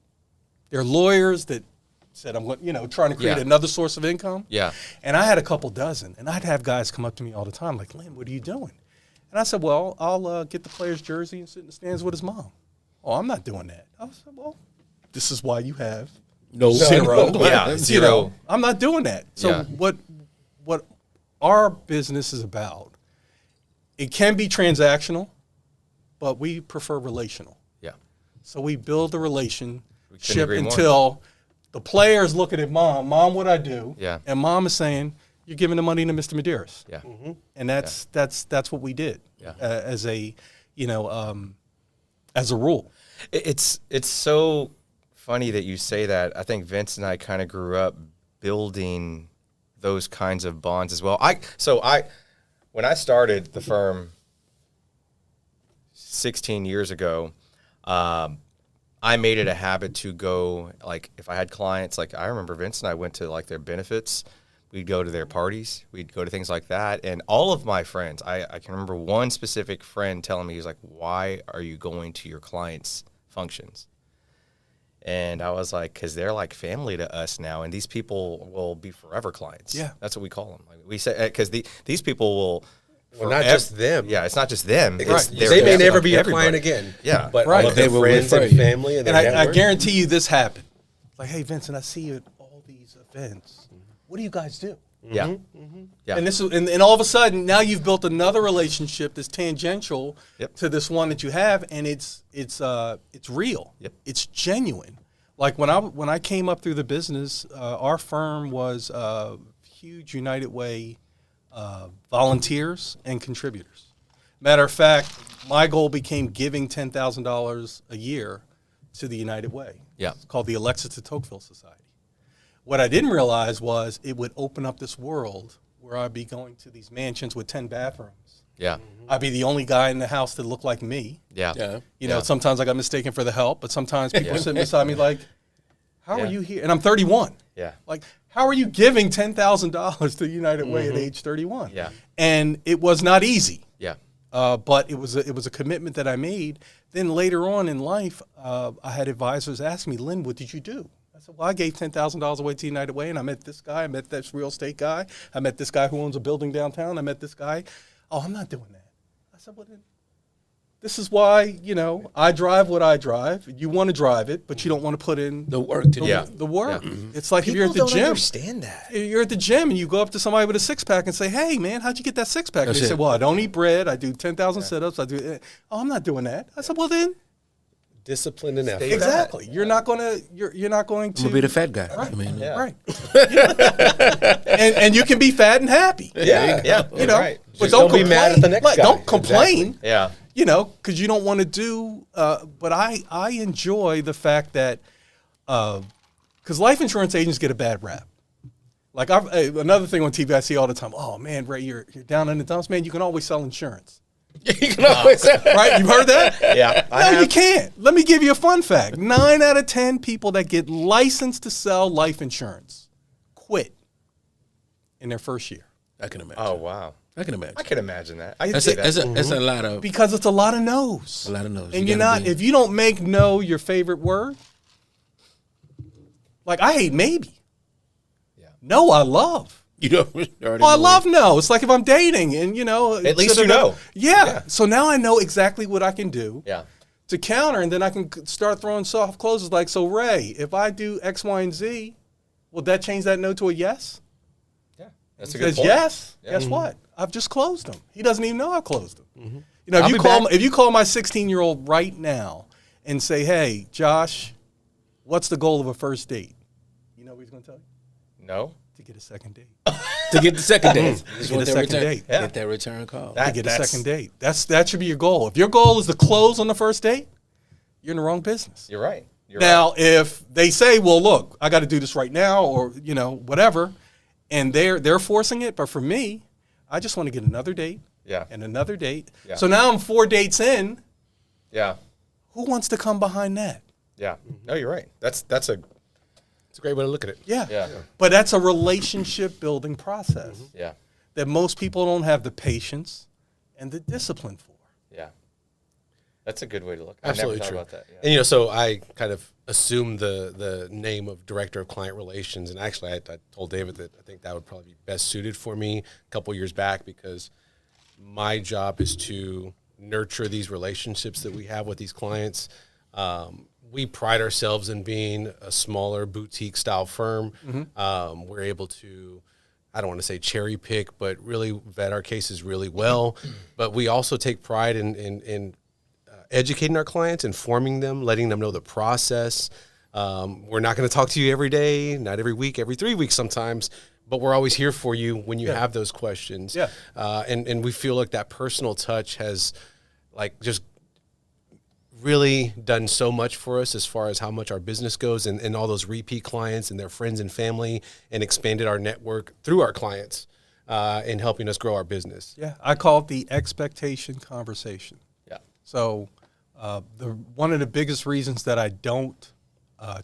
They're lawyers that said, I'm trying to create Yeah. another source of income. Yeah. And I had a couple dozen, and I'd have guys come up to me all the time like, Lyn, what are you doing? And I said, well, I'll get the player's jersey and sit in the stands with his mom. Oh, I'm not doing that. I said, well, this is why you have no zero. Yeah, You zero. know, I'm not doing that. So Yeah. what our business is about, it can be transactional, but we prefer relational. Yeah. So we build the relationship agree more. until the player is looking at mom, what'd I do? Yeah. And mom is saying, you're giving the money to Mr. Medearis. Yeah. And that's what we did Yeah. as a, as a rule. It's so funny that you say that. I think Vince and I kind of grew up building those kinds of bonds as well. When I started the firm 16 years ago, I made it a habit to go, like, if I had clients, like I remember Vince and I went to like their benefits. We'd go to their parties. We'd go to things like that. And all of my friends, I can remember one specific friend telling me, he was like, why are you going to your clients' functions? And I was like, because they're like family to us now, and these people will be forever clients. Yeah. That's what we call them. Like we say, because these people will. Well, not just them. Yeah, it's not just them. It's Right. their They may family, never like be your everybody. client again. Yeah. But Right. all of their They will friends refer and you. family and their And I network. guarantee you this happened. Like, hey, Vincent, I see you at all these events. What do you guys do? Yeah. Yeah. And this is, and all of a sudden, now you've built another relationship that's tangential Yep. to this one that you have, and it's real. Yep. It's genuine. Like when I came up through the business, our firm was huge United Way volunteers and contributors. Matter of fact, my goal became giving $10,000 a year to the United Way. Yeah. It's called the Alexis de Tocqueville Society. What I didn't realize was it would open up this world where I'd be going to these mansions with 10 bathrooms. Yeah. I'd be the only guy in the house that looked like me. Yeah. Yeah. You know, Yeah. sometimes I got mistaken for the help, but sometimes people are sitting beside me like, how Yeah. are you here? And I'm 31. Yeah. Like, how are you giving $10,000 to United Way at age 31? Yeah. And it was not easy. Yeah. But it was a commitment that I made. Then later on in life, I had advisors ask me, Lyn, what did you do? I said, well, I gave $10,000 away to United Way, and I met this guy. I met this real estate guy. I met this guy who owns a building downtown. I met this guy. Oh, I'm not doing that. I said, well, then, this is why, I drive what I drive. You want to drive it, but you don't want to put in The work to do. Yeah. the work. Yeah. It's like if you're at the don't gym. understand that. You're at the gym and you go up to somebody with a six-pack and say, hey, man, how'd you get that six-pack? And That's they say, it. well, I don't eat bread. I do 10,000 sit-ups. I do. Oh, I'm not doing that. I said, well, then. Discipline and effort. Stay Exactly. You're not going to. You're not going to. I'm gonna be the fat guy. Right. I mean, Yeah. Right. and you can be fat and happy. Yeah. Yeah. You know. Right. But Just don't don't be complain. mad at the next Like, guy. Don't complain. Yeah. Because you don't want to do. But I enjoy the fact that because life insurance agents get a bad rap. Like another thing on TV I see all the time. Oh man, Ray, you're down in the dumps, man. You can always sell insurance. you can always Right? You've heard that? Yeah. No, you can't. Let me give you a fun fact. 9 out of 10 people that get licensed to sell life insurance quit in their first year. I can imagine. Oh, wow. I can imagine. I can imagine that. I can That's see a, that. that's a lot of Because it's a lot of no's. a lot of no's. And You you're gotta not, be- if you don't make no your favorite word, like I hate maybe. Yeah. No, I love. you don't already Oh, I know love no. It's like if I'm dating and, At least you know. Yeah. Yeah. So now I know exactly what I can do Yeah. to counter, and then I can start throwing soft closes like, so Ray, if I do X, Y, and Z, will that change that no to a yes? Yeah. That's a He good says point. yes. Yeah. Guess what? I've just closed him. He doesn't even know I closed him. You know, I'll be back. if you call my 16-year-old right now and say, "Hey, Josh, what's the goal of a first date?" You know what he's going to tell you? No. To get a second date. to get the second date. To get a second date. Yeah. Get that return call. To get a second date. That should be your goal. If your goal is to close on the first date, you're in the wrong business. You're right. You're Now, if they say, "Well, look, I got to do this right now," or whatever, and they're forcing it, but for me, I just want to get another date Yeah. and another date. Yeah. So now I'm 4 dates in. Yeah. Who wants to come behind that? Yeah. No, you're right. That's a It's a great way to look at it. Yeah. Yeah. But that's a relationship building process yeah. that most people don't have the patience and the discipline for. Yeah. That's a good way to look. Absolutely I never true. thought about that. Yeah. And so I kind of assumed the name of director of client relations, and actually I told David that I think that would probably be best suited for me a couple years back, because my job is to nurture these relationships that we have with these clients. We pride ourselves in being a smaller boutique style firm. We're able to, I don't want to say cherry pick, but really vet our cases really well. But we also take pride in educating our clients, informing them, letting them know the process. We're not going to talk to you every day, not every week, every 3 weeks sometimes, but we're always here for you when you have those questions. Yeah. And we feel like that personal touch has like just really done so much for us as far as how much our business goes, and all those repeat clients and their friends and family, and expanded our network through our clients in helping us grow our business. Yeah. I call it the expectation conversation. Yeah. So one of the biggest reasons that I don't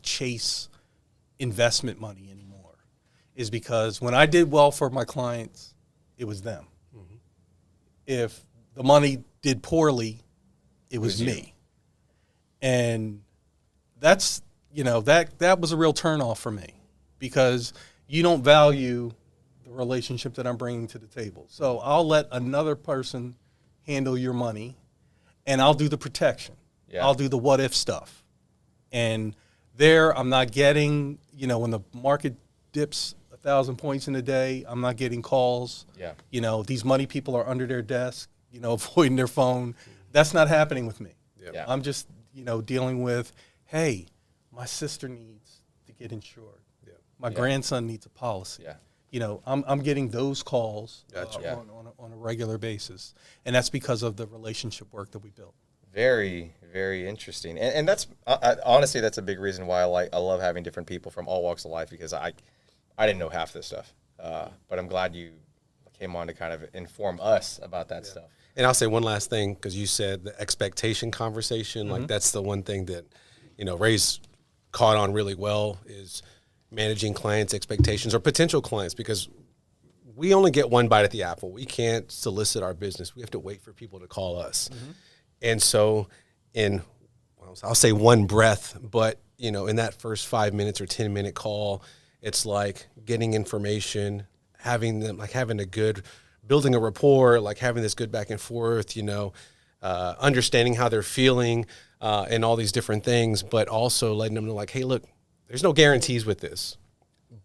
chase investment money anymore is because when I did well for my clients, it was them. If the money did poorly, it was me. And that's, that was a real turnoff for me, because you don't value the relationship that I'm bringing to the table. So I'll let another person handle your money, and I'll do the protection. Yeah. I'll do the what if stuff. And there, I'm not getting, when the market dips 1,000 points in a day, I'm not getting calls. Yeah. These money people are under their desk, avoiding their phone. That's not happening with me. Yeah. I'm just, dealing with, hey, my sister needs to get insured. Yeah. My grandson needs a policy. Yeah. I'm getting those calls Gotcha. Yeah. on a regular basis. And that's because of the relationship work that we built. Very, very interesting. And that's honestly, that's a big reason why I love having different people from all walks of life, because I didn't know half this stuff. But I'm glad you came on to kind of inform us about that stuff. And I'll say one last thing, because you said the expectation conversation, like that's the one thing that, Ray's caught on really well, is managing clients' expectations or potential clients, because we only get one bite at the apple. We can't solicit our business. We have to wait for people to call us. And so I'll say one breath, but, in that first 5 minutes or 10-minute call, it's like getting information, having building a rapport, like having this good back and forth, understanding how they're feeling, and all these different things, but also letting them know, like, hey, look, there's no guarantees with this,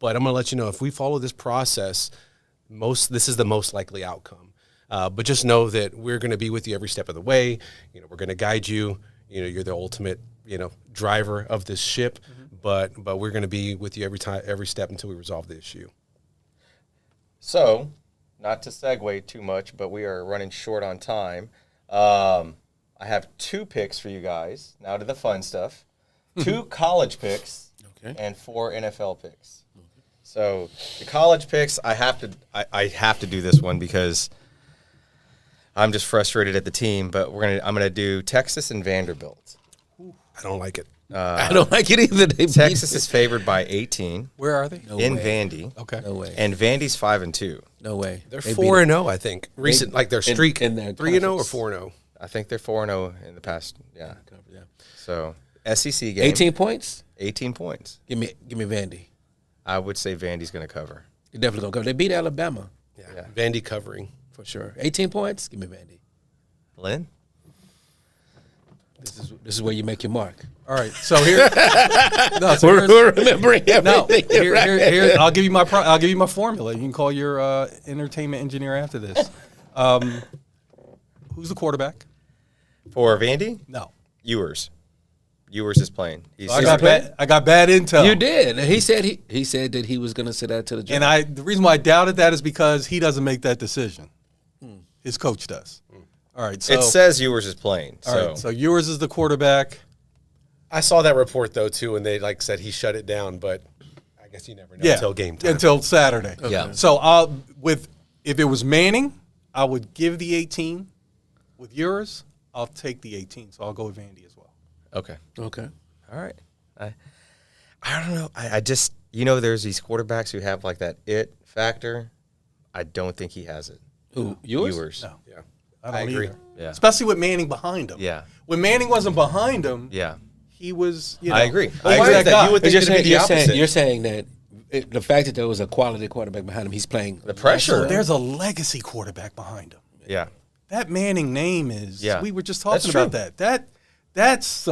but I'm going to let you know, if we follow this process, this is the most likely outcome. But just know that we're going to be with you every step of the way. We're going to guide you. You're the ultimate, driver of this ship, but we're going to be with you every step until we resolve the issue. So, not to segue too much, but we are running short on time. I have 2 picks for you guys. Now to the fun stuff. 2 college picks and 4 NFL picks. So the college picks, I have to do this one because I'm just frustrated at the team. But I'm gonna do Texas and Vanderbilt. I don't like it. I don't like it either. Texas is favored by 18 Where are they? No in way. Vandy. Okay. No way. And Vandy's 5-2. No way. They're They 4-0, I think. Recent, like their streak, in their 3-0 conference. or 4-0. I think they're 4-0 in the past. Yeah. Yeah. So SEC game. 18 points. 18 points. Give me Vandy. I would say Vandy's going to cover. You're definitely gonna cover. They beat Alabama Yeah. Vandy covering. for sure. 18 points. Give me Vandy. Lynn? This is where you make your mark. All right. So here, We're remembering everything. here, I'll give you my formula. You can call your entertainment engineer after this. Who's the quarterback? For Vandy? No. Ewers. Ewers is playing. He's I got bad intel. You did. He said that he was going to sit out to the draft. And the reason why I doubted that is because he doesn't make that decision. His coach does. All right. So it says Ewers is playing. all right. So Ewers is the quarterback. I saw that report though too, and they said he shut it down, but I guess you never know until game time. Until Saturday. Yeah. So if it was Manning, I would give the 18. With Ewers, I'll take the 18. So I'll go with Vandy as well. Okay. Okay. All right. I don't know. I just, there's these quarterbacks who have like that it factor. I don't think he has it. Who, yours? Yours. No. Yeah. I don't agree. either. Yeah. Especially with Manning behind him. Yeah. When Manning wasn't behind him, Yeah. he was, I agree. Well, I why agree is that guy? you would think You're it's going to be the opposite. saying that the fact that there was a quality quarterback behind him, he's playing The pressure. So there's a legacy quarterback behind him. Yeah. That Manning name is. Yeah. We were just That's talking about true. that. That's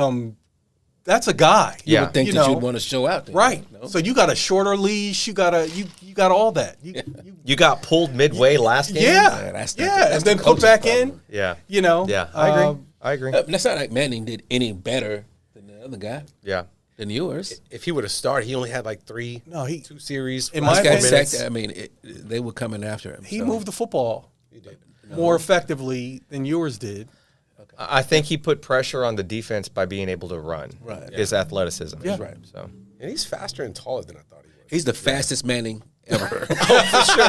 a guy. You Yeah. would think that you'd want to show out there. Right. No? So you got a shorter leash. You got all that. You got pulled midway last game? Yeah. that's And the then put coach's back problem. in. Yeah. Yeah. I agree. I agree. That's not like Manning did any better than the other guy, Yeah. than yours. If he would have started, he only had like two series. In last my four opinion, minutes. I mean, they were coming after him. He so. moved the football more effectively than yours did. I think he put pressure on the defense by being able to run. Right. His athleticism. Yeah. Right. So And he's faster and taller than I thought he was. He's the fastest Manning ever. For sure.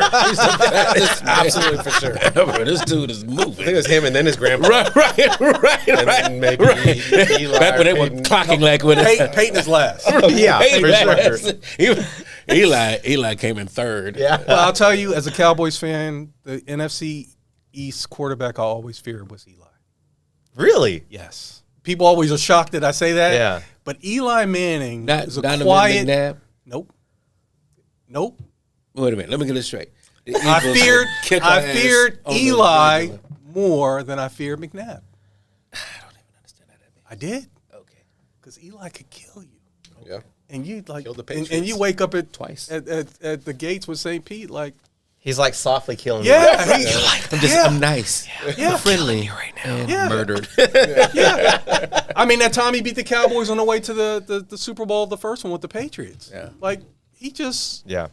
Absolutely for sure. I ever. This dude is moving. think it was him and then his grandpa. Right. And then maybe Eli Back when they or were Peyton. clocking like with Peyton is last. yeah, for sure. Eli came in third. Yeah. Well, I'll tell you, as a Cowboys fan, the NFC East quarterback I always feared was Eli. Really? Yes. People always are shocked that I say that. Yeah. But Eli Manning Not is a Donovan quiet. McNabb. Nope. Wait a minute. Let me get this straight. The I Eagles feared kick our ass on the Eli regular. more than I feared McNabb. I don't even understand how that means. I did. Okay. Because Eli could kill you. Yeah. And you like Killed the and Patriots. you wake up at Twice. at the gates with St. Pete like He's like softly killing yeah, you. I'm nice. yeah. I'm friendly. And Yeah. murdered. Yeah. I mean, that time he beat the Cowboys on the way to the Super Bowl, the first one with the Patriots. Yeah. Like, he just, Yeah.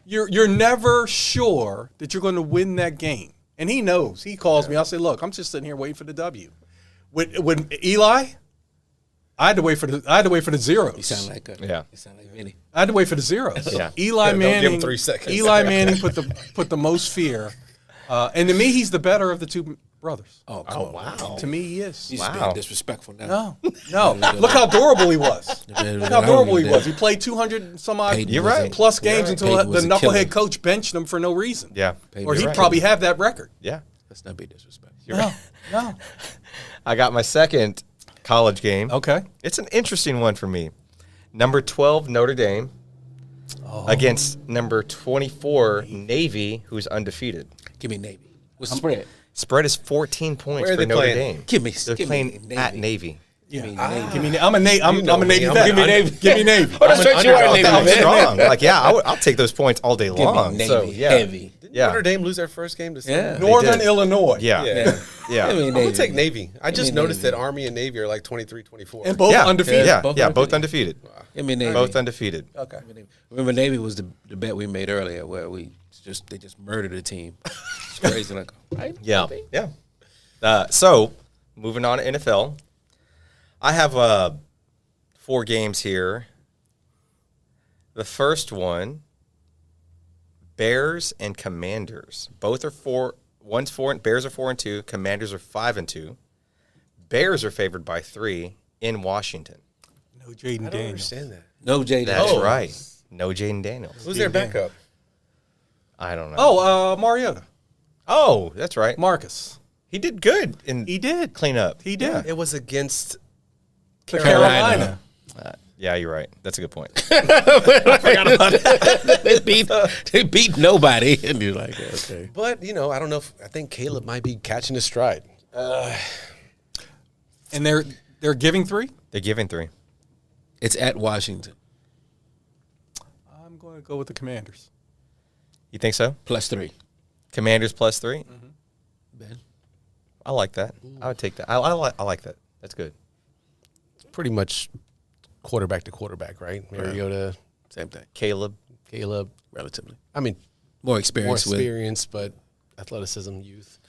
you're never sure that you're going to win that game. And he knows. He calls me. I'll say, look, I'm just sitting here waiting for the W. With Eli, I had to wait for the zeros. You sound like Yeah. You sound like Vinny. I had to wait for the zeros. Yeah. Eli Yeah, don't give Manning. him 3 seconds. Eli Manning put the most fear. And to me, he's the better of the two brothers. Oh, come on. wow. To me, he is. He's Wow. being disrespectful now. No. Look how durable he was. Look how durable he was. He played 200 and some odd Peyton You're was right. plus games until Peyton was the a killer. knucklehead coach benched him for no reason. Yeah. Peyton Or was he'd a probably killer. have that record. Yeah. Let's not be disrespectful. No. I got my second college game. Okay. It's an interesting one for me. Number 12, Notre Dame, against number 24, Navy, who's undefeated. Give me Navy. What's the spread? Spread is 14 points Where are for they Notre playing? Dame. Give me. They're give playing me at Navy. Yeah. Navy. Give me. I'm a Navy. I'm a Navy vet. Give me Navy. Give me Navy. Oh, that's right. You are a Navy I'm man. strong. Like, yeah, I'll take those points all day Give me long. Navy. So, yeah. Heavy. Yeah. Notre Dame lose their first game to Yeah. Northern did. Illinois. Yeah. Yeah. Yeah. Give me I'm gonna Navy. take Navy. I just me noticed Navy. that Army and Navy are like 23, 24. And both Yeah. undefeated. Yeah. Both Yeah. undefeated. Both undefeated. Give me Navy. Both undefeated. Okay. Remember, Navy was the bet we made earlier where they just murdered a team. It's crazy. Like, right? Yeah. Yeah. So, moving on to NFL. I have 4 games here. The first one, Bears and Commanders. Both are 4. One's 4. Bears are 4-2. Commanders are 5-2. Bears are favored by 3 in Washington. No Jaden I don't Daniels. understand that. No Jaden. That's Oh. right. No Jaden Daniels. Who's their backup? I don't know. Oh, Mariota. Oh, that's right. Marcus. He did good in He did. cleanup. He did. It was against Carolina. Yeah, you're right. That's a good point. they beat nobody, and you're like, okay. But, I don't know I think Caleb might be catching his stride. And they're giving 3? They're giving 3. It's at Washington. I'm going to go with the Commanders. You think so? +3. Commanders +3. Ben. I like that. I would take that. I like that. That's good. Pretty much quarterback to quarterback, right? Mariota, Same thing. Caleb. Relatively. I mean, More more experience with. experience, but athleticism, youth.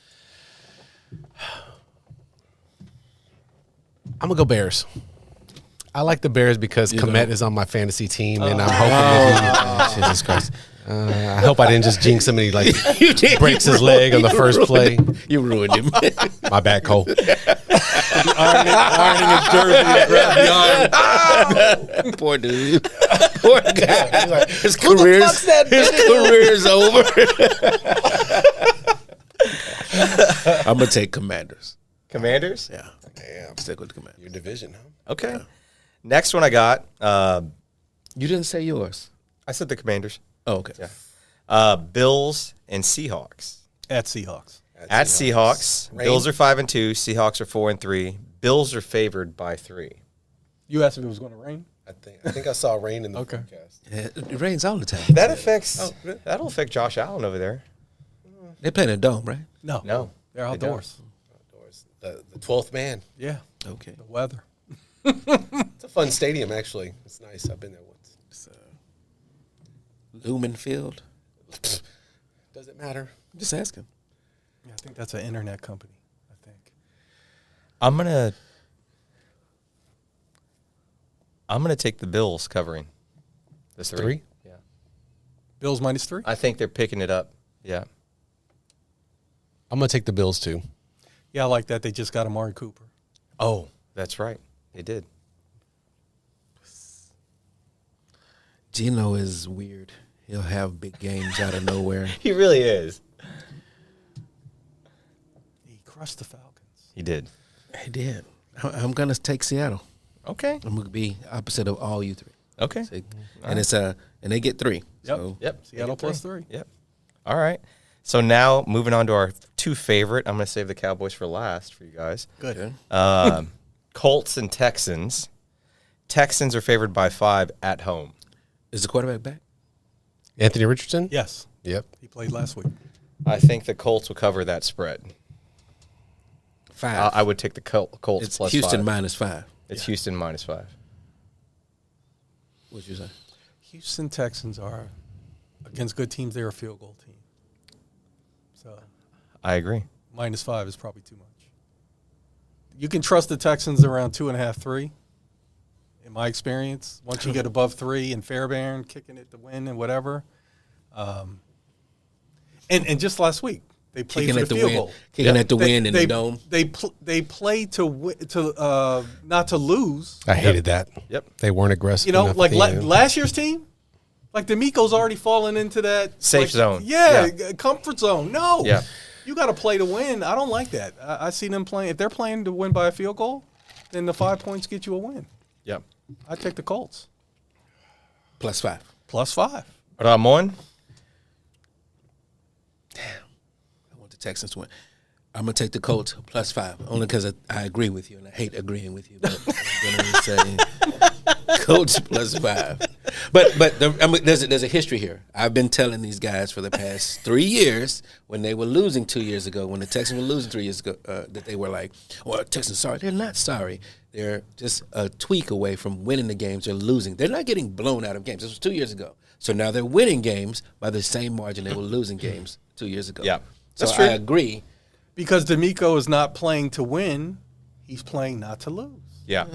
I'm going to go Bears. I like the Bears because Komet is on my fantasy team, and I'm hoping that Jesus Christ. I hope I didn't just jinx him and he breaks his leg on the first play. You ruined him. My bad, Cole. Ironing his jersey, grab the iron. Poor dude. Poor guy. His career's over. I'm gonna take Commanders. Commanders? Yeah. Damn. Stick with the Commanders. Your division, huh? Okay. Next one I got, You didn't say yours. I said the Commanders. Oh, okay. Yeah. Bills and Seahawks. At Seahawks. At Seahawks. Rain? Bills are 5-2. Seahawks are 4-3. Bills are favored by 3. You asked if it was going to rain? I think I saw rain in the Okay. forecast. Yeah, it rains all the time. That'll affect Josh Allen over there. They play in a dome, right? No. No. They're They don't. outdoors. Outdoors. The 12th man. Yeah. Okay. The weather. It's a fun stadium, actually. It's nice. I've been there once. It's, Lumen Field. Does it matter? I'm just asking. Yeah, I think that's an internet company, I think. I'm gonna take the Bills covering the 3. Yeah. Bills -3? I think they're picking it up. Yeah. I'm going to take the Bills, too. Yeah, I like that. They just got Amari Cooper. Oh, that's right. They did. Geno is weird. He'll have big games out of nowhere. He really is. He crushed the Falcons. He did. He did. I'm gonna take Seattle. Okay. I'm gonna be opposite of all you three. Okay. So, and it's and they get 3. Yep. So Yep. Seattle +3. Yep. All right. So now moving on to our 2 favorite. I'm going to save the Cowboys for last for you guys. Good. Colts and Texans. Texans are favored by 5 at home. is the quarterback back? Anthony Richardson? Yes. Yep. He played last week. I think the Colts will cover that spread. 5. I would take the Colts It's plus Houston 5. -5. It's Houston -5. What'd you say? Houston Texans are, against good teams, they're a field goal team. So I agree. -5 is probably too much. You can trust the Texans around 2.5, 3. In my experience, once you get above 3 and Fairbairn kicking it to win and whatever, and just last week they played Kicking for at the the field win. goal. Kicking at the win in the dome. They played to not to lose. I hated that. Yep. They weren't aggressive. You know, enough like at the end. last year's team, like D'Amico's already fallen into that Safe zone. Yeah, Yeah. comfort zone. No, Yeah. you got to play to win. I don't like that. I see them playing. If they're playing to win by a field goal, then the 5 points get you a win. Yep. I take the Colts +5. +5. Ramon? I want the Texans to win. I'm gonna take the Colts +5 only because I agree with you and I hate agreeing with you. But I'm gonna say Colts +5. But there's a history here. I've been telling these guys for the past 3 years when they were losing 2 years ago, when the Texans were losing 3 years ago, that they were like, "Well, Texans sorry." They're not sorry. They're just a tweak away from winning the games. They're losing. They're not getting blown out of games. This was 2 years ago. So now they're winning games by the same margin they were losing games 2 years ago. Yeah. So That's true. I agree. Because D'Amico is not playing to win; he's playing not to lose. Yeah.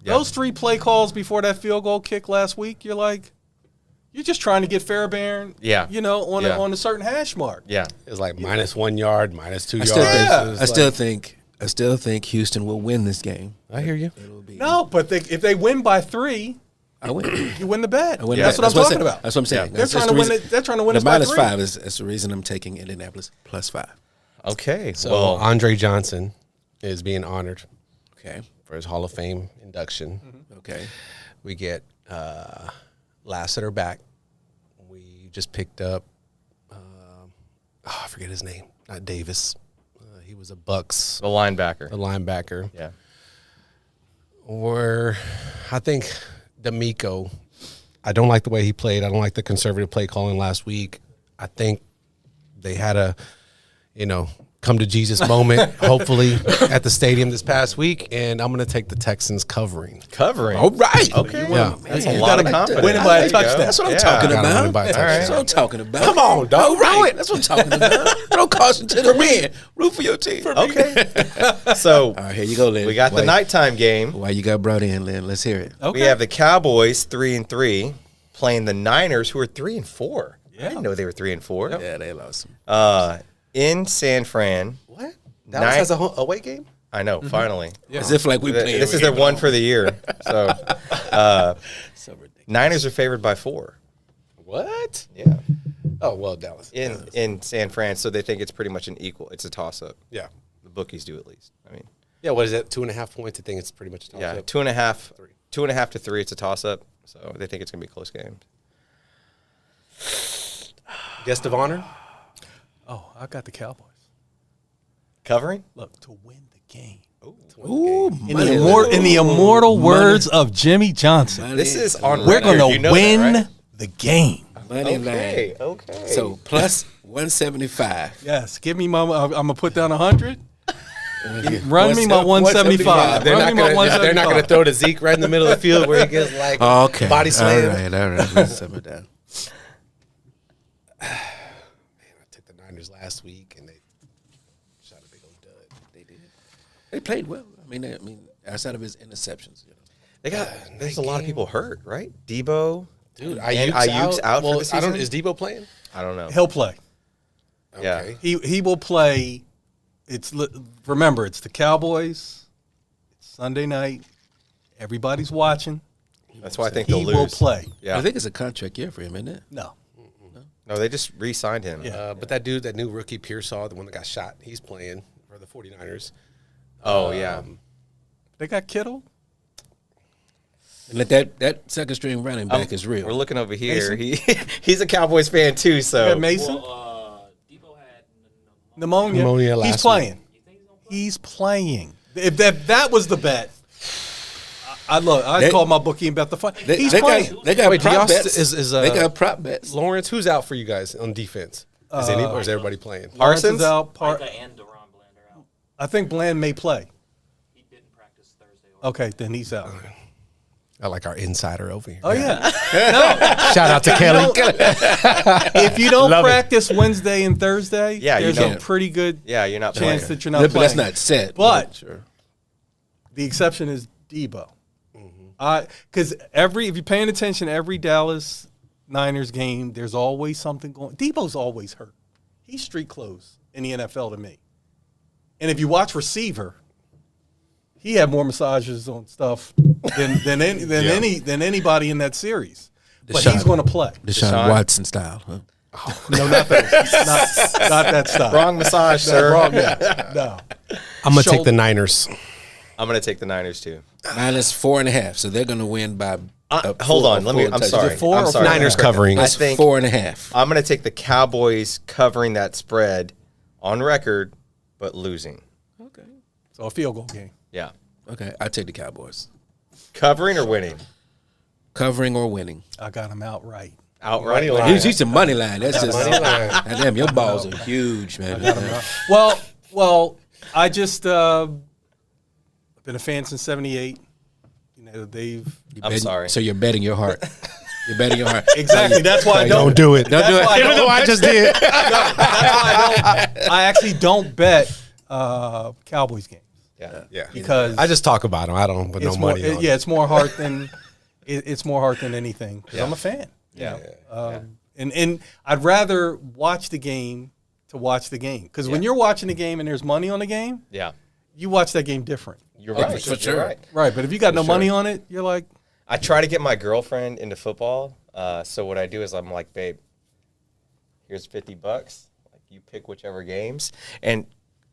Yeah. Those 3 play calls before that field goal kick last week, you're like, you're just trying to get Fairbairn, Yeah. you know, on Yeah. a certain hash mark. Yeah. It was like -1 yard, -2 I yards. still, Yeah. It was I still think Houston will win this game. I hear you. It'll be No, but if they win by 3, I win. you win the bet. I win That's the what bet. I'm talking saying. about. That's what I'm saying. Yeah. They're trying to win it. They're trying to win The us by -5 3. is the reason I'm taking Indianapolis +5. Okay. So well, Andre Johnson is being honored Okay. for his Hall of Fame induction. Okay. We get Lassiter back. We just picked up, I forget his name, not Davis. He was a Bucks, the linebacker. the linebacker. Yeah. Or I think D'Amico, I don't like the way he played. I don't like the conservative play calling last week. I think they had a, come to Jesus moment, hopefully, at the stadium this past week. And I'm going to take the Texans covering. Covering. All right. Okay. Yeah. That's a You lot gotta of confidence. win it by a There you go. touchdown. That's what I'm Yeah. talking Gotta win about. it by a touchdown. That's what I'm talking about. Come on, dog. All right. That's what I'm talking about. Throw caution to the wind. Root for your team. Okay. So All right, here you go, Lynn. we got the Why- nighttime game. Why you got brought in, Lynn? Let's hear it. Okay. We have the Cowboys 3-3 playing the Niners, who are 3-4. I didn't know they were 3-4. Yeah, they lost. In San Fran. What? Nine- Dallas has a away game? I know, finally. As if like we play. This is their one for the year. So, So ridiculous. Niners are favored by 4. What? Yeah. Oh well, Dallas. In San Fran, so they think it's pretty much an equal. It's a toss-up. Yeah. The bookies do at least. I mean, Yeah. What is that? 2.5 points. I think it's pretty much a yeah, toss-up. 2.5, 2.5 to 3. It's a toss-up. So they think it's gonna be a close game. Guest of honor. Oh, I got the Cowboys. Covering? Look, to win the game. Ooh, In the immortal words of Jimmy Johnson, This is on we're record. going to You know win that, right? the game. money Okay. line. Okay. So plus 175. Yes, give me my. I'm gonna put down 100. Run me my 175. They're Run not me my gonna. They're not gonna 175. throw to Zeke right in the middle of the field where he gets like Okay. body slam. All right. Let's simmer down. I took the Niners last week and they shot a big old dud. They did. They played well. I mean, outside of his interceptions, you know. They got. There's a lot of people hurt, right? Debo, Dude, and Ayuk's out well, for the season. I don't. Is Debo playing? I don't know. He'll play. Yeah. Okay. He will play. Remember, it's the Cowboys. It's Sunday night. Everybody's watching. That's why I think He they'll lose. will play. Yeah. I think it's a contract year for him, isn't it? No. No, they just re-signed him. Yeah. But that dude, that new rookie Pearsall, the one that got shot, he's playing for the 49ers. Oh yeah. They got Kittle. And that second string running back is real. We're looking over here. Mason? He's a Cowboys fan too. They So got Mason. Debo had Pneumonia. Pneumonia last He's playing. You think he's gonna play? He's playing. If that was the bet, I called my bookie and bet the fun. He's playing. They got Wait, do y'all prop bets. they They got prop bets. Lawrence, who's out for you guys on defense? Is any or is everybody playing? Lawrence Parsons? is out. Micah and Deron Bland are out. I think Bland may play. He didn't practice Thursday. Or Okay, then he's out. I like our insider over here. Oh yeah. Shout out to Kelly. If you don't Love it. practice Wednesday and Thursday, Yeah, you there's a don't. pretty good yeah, you're not chance playing. that you're not But playing. that's not set. But sure. the exception is Debo. Because if you're paying attention, every Dallas Niners game, there's always something going. Debo's always hurt. He's street clothes in the NFL to me. And if you watch receiver, he had more massages on stuff than anybody in that series. But he's going to play. Deshaun Watson style. Huh? No, not that. Not that stuff. Wrong massage, sir. Wrong. Yeah. No. I'm gonna take Shoulder. the Niners. I'm gonna take the Niners too. Minus 4.5. So they're going to win by. Hold on, let me. I'm sorry. four I'm or sorry. Niners covering. I That's think 4.5. I'm gonna take the Cowboys covering that spread on record, but losing. Okay. So a field goal game. Yeah. Okay. I take the Cowboys. Covering or winning? Covering or winning. I got him outright. Outright. Money line. He's a money line. That's just. Money line. Damn, your balls are huge, man. Well, I just been a fan since '78. You know, they've I'm sorry. So you're betting your heart. You're betting your heart. exactly. That's why I don't. Don't do it. Don't do it. why I Even don't- though I just did. That's why I don't. I actually don't bet Cowboys games Yeah. Yeah. because I just talk about them. I don't put no it's more. money on it. Yeah, it's more heart than it's more heart than anything. Because I'm a fan. Yeah. And I'd rather watch the game to watch the game because when you're watching the game and there's money on the game, Yeah. you watch that game different. You're right. for You're sure. right. Right, but if you got no sure. money on it, you're like, I try to get my girlfriend into football. So what I do is I'm like, babe, here's $50. Like you pick whichever games, and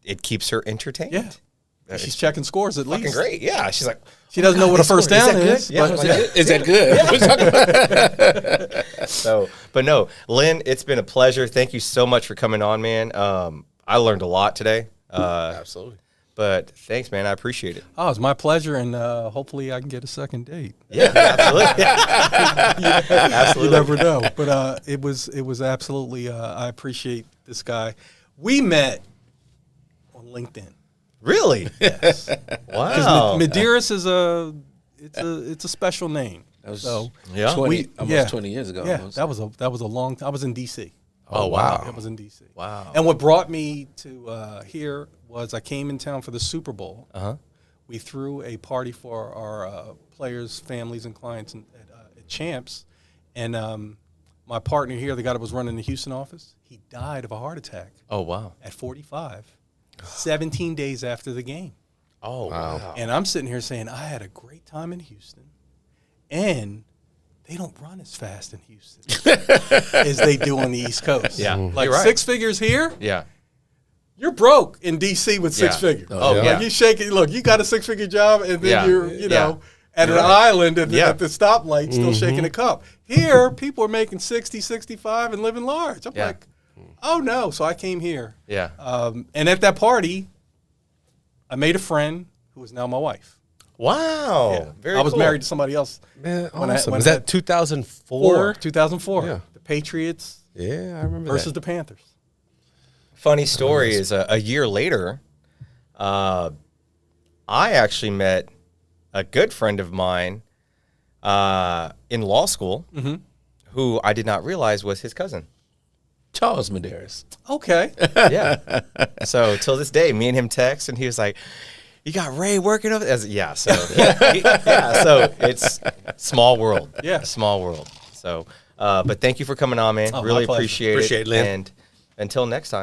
it keeps her entertained. yeah. She's checking scores at Fucking least. great. Yeah. She's like, She doesn't know what a first down is. Yeah. but- I'm like, Is that good? So, but no, Lyn, it's been a pleasure. Thank you so much for coming on, man. I learned a lot today. Absolutely. But thanks, man. I appreciate it. Oh, it's my pleasure, and hopefully I can get a second date. Yeah, absolutely. You Absolutely. never know. But it was absolutely. I appreciate this guy. We met on LinkedIn. Really? Yes. Wow. Medearis is it's a special name. That was So, 20, almost yeah. 20 years ago. Yeah, almost. that was a long time. I was in D.C. Oh, wow. I was in D.C. Wow. And what brought me to here was I came in town for the Super Bowl. Uh-huh. We threw a party for our players, families, and clients at Champs. And my partner here, the guy that was running the Houston office, he died of a heart attack Oh, wow. at 45, 17 days after the game. Oh, wow. And I'm sitting here saying, I had a great time in Houston, and they don't run as fast in Houston as they do on the East Coast. Yeah, Like you're right. 6 figures here, Yeah. you're broke in DC with 6 Yeah. figures. Oh, Like yeah. you shake it. Look, you got a 6-figure job, and then Yeah. you're, Yeah. at an Right. island at, Yeah. at the stoplight, still shaking a cup. Here, people are making 60, 65 and living large. I'm Yeah. like, oh no. So I came here. Yeah. And at that party, I made a friend who is now my wife. Wow. Very I was cool. married to somebody else. Man, When I- awesome. when Was I- that 2004? 2004. Yeah. The Patriots Yeah, I remember versus that. the Panthers. Funny story is a year later, I actually met a good friend of mine in law school who I did not realize was his cousin. Charles Medearis. Okay. Yeah. So till this day, me and him text, and he was like, "You got Ray working over?" Yeah. So yeah. So it's small world. Yeah. Small world. So, but thank you for coming on, man. Oh, my Really pleasure. appreciate Appreciate it, Lyn. And until next time.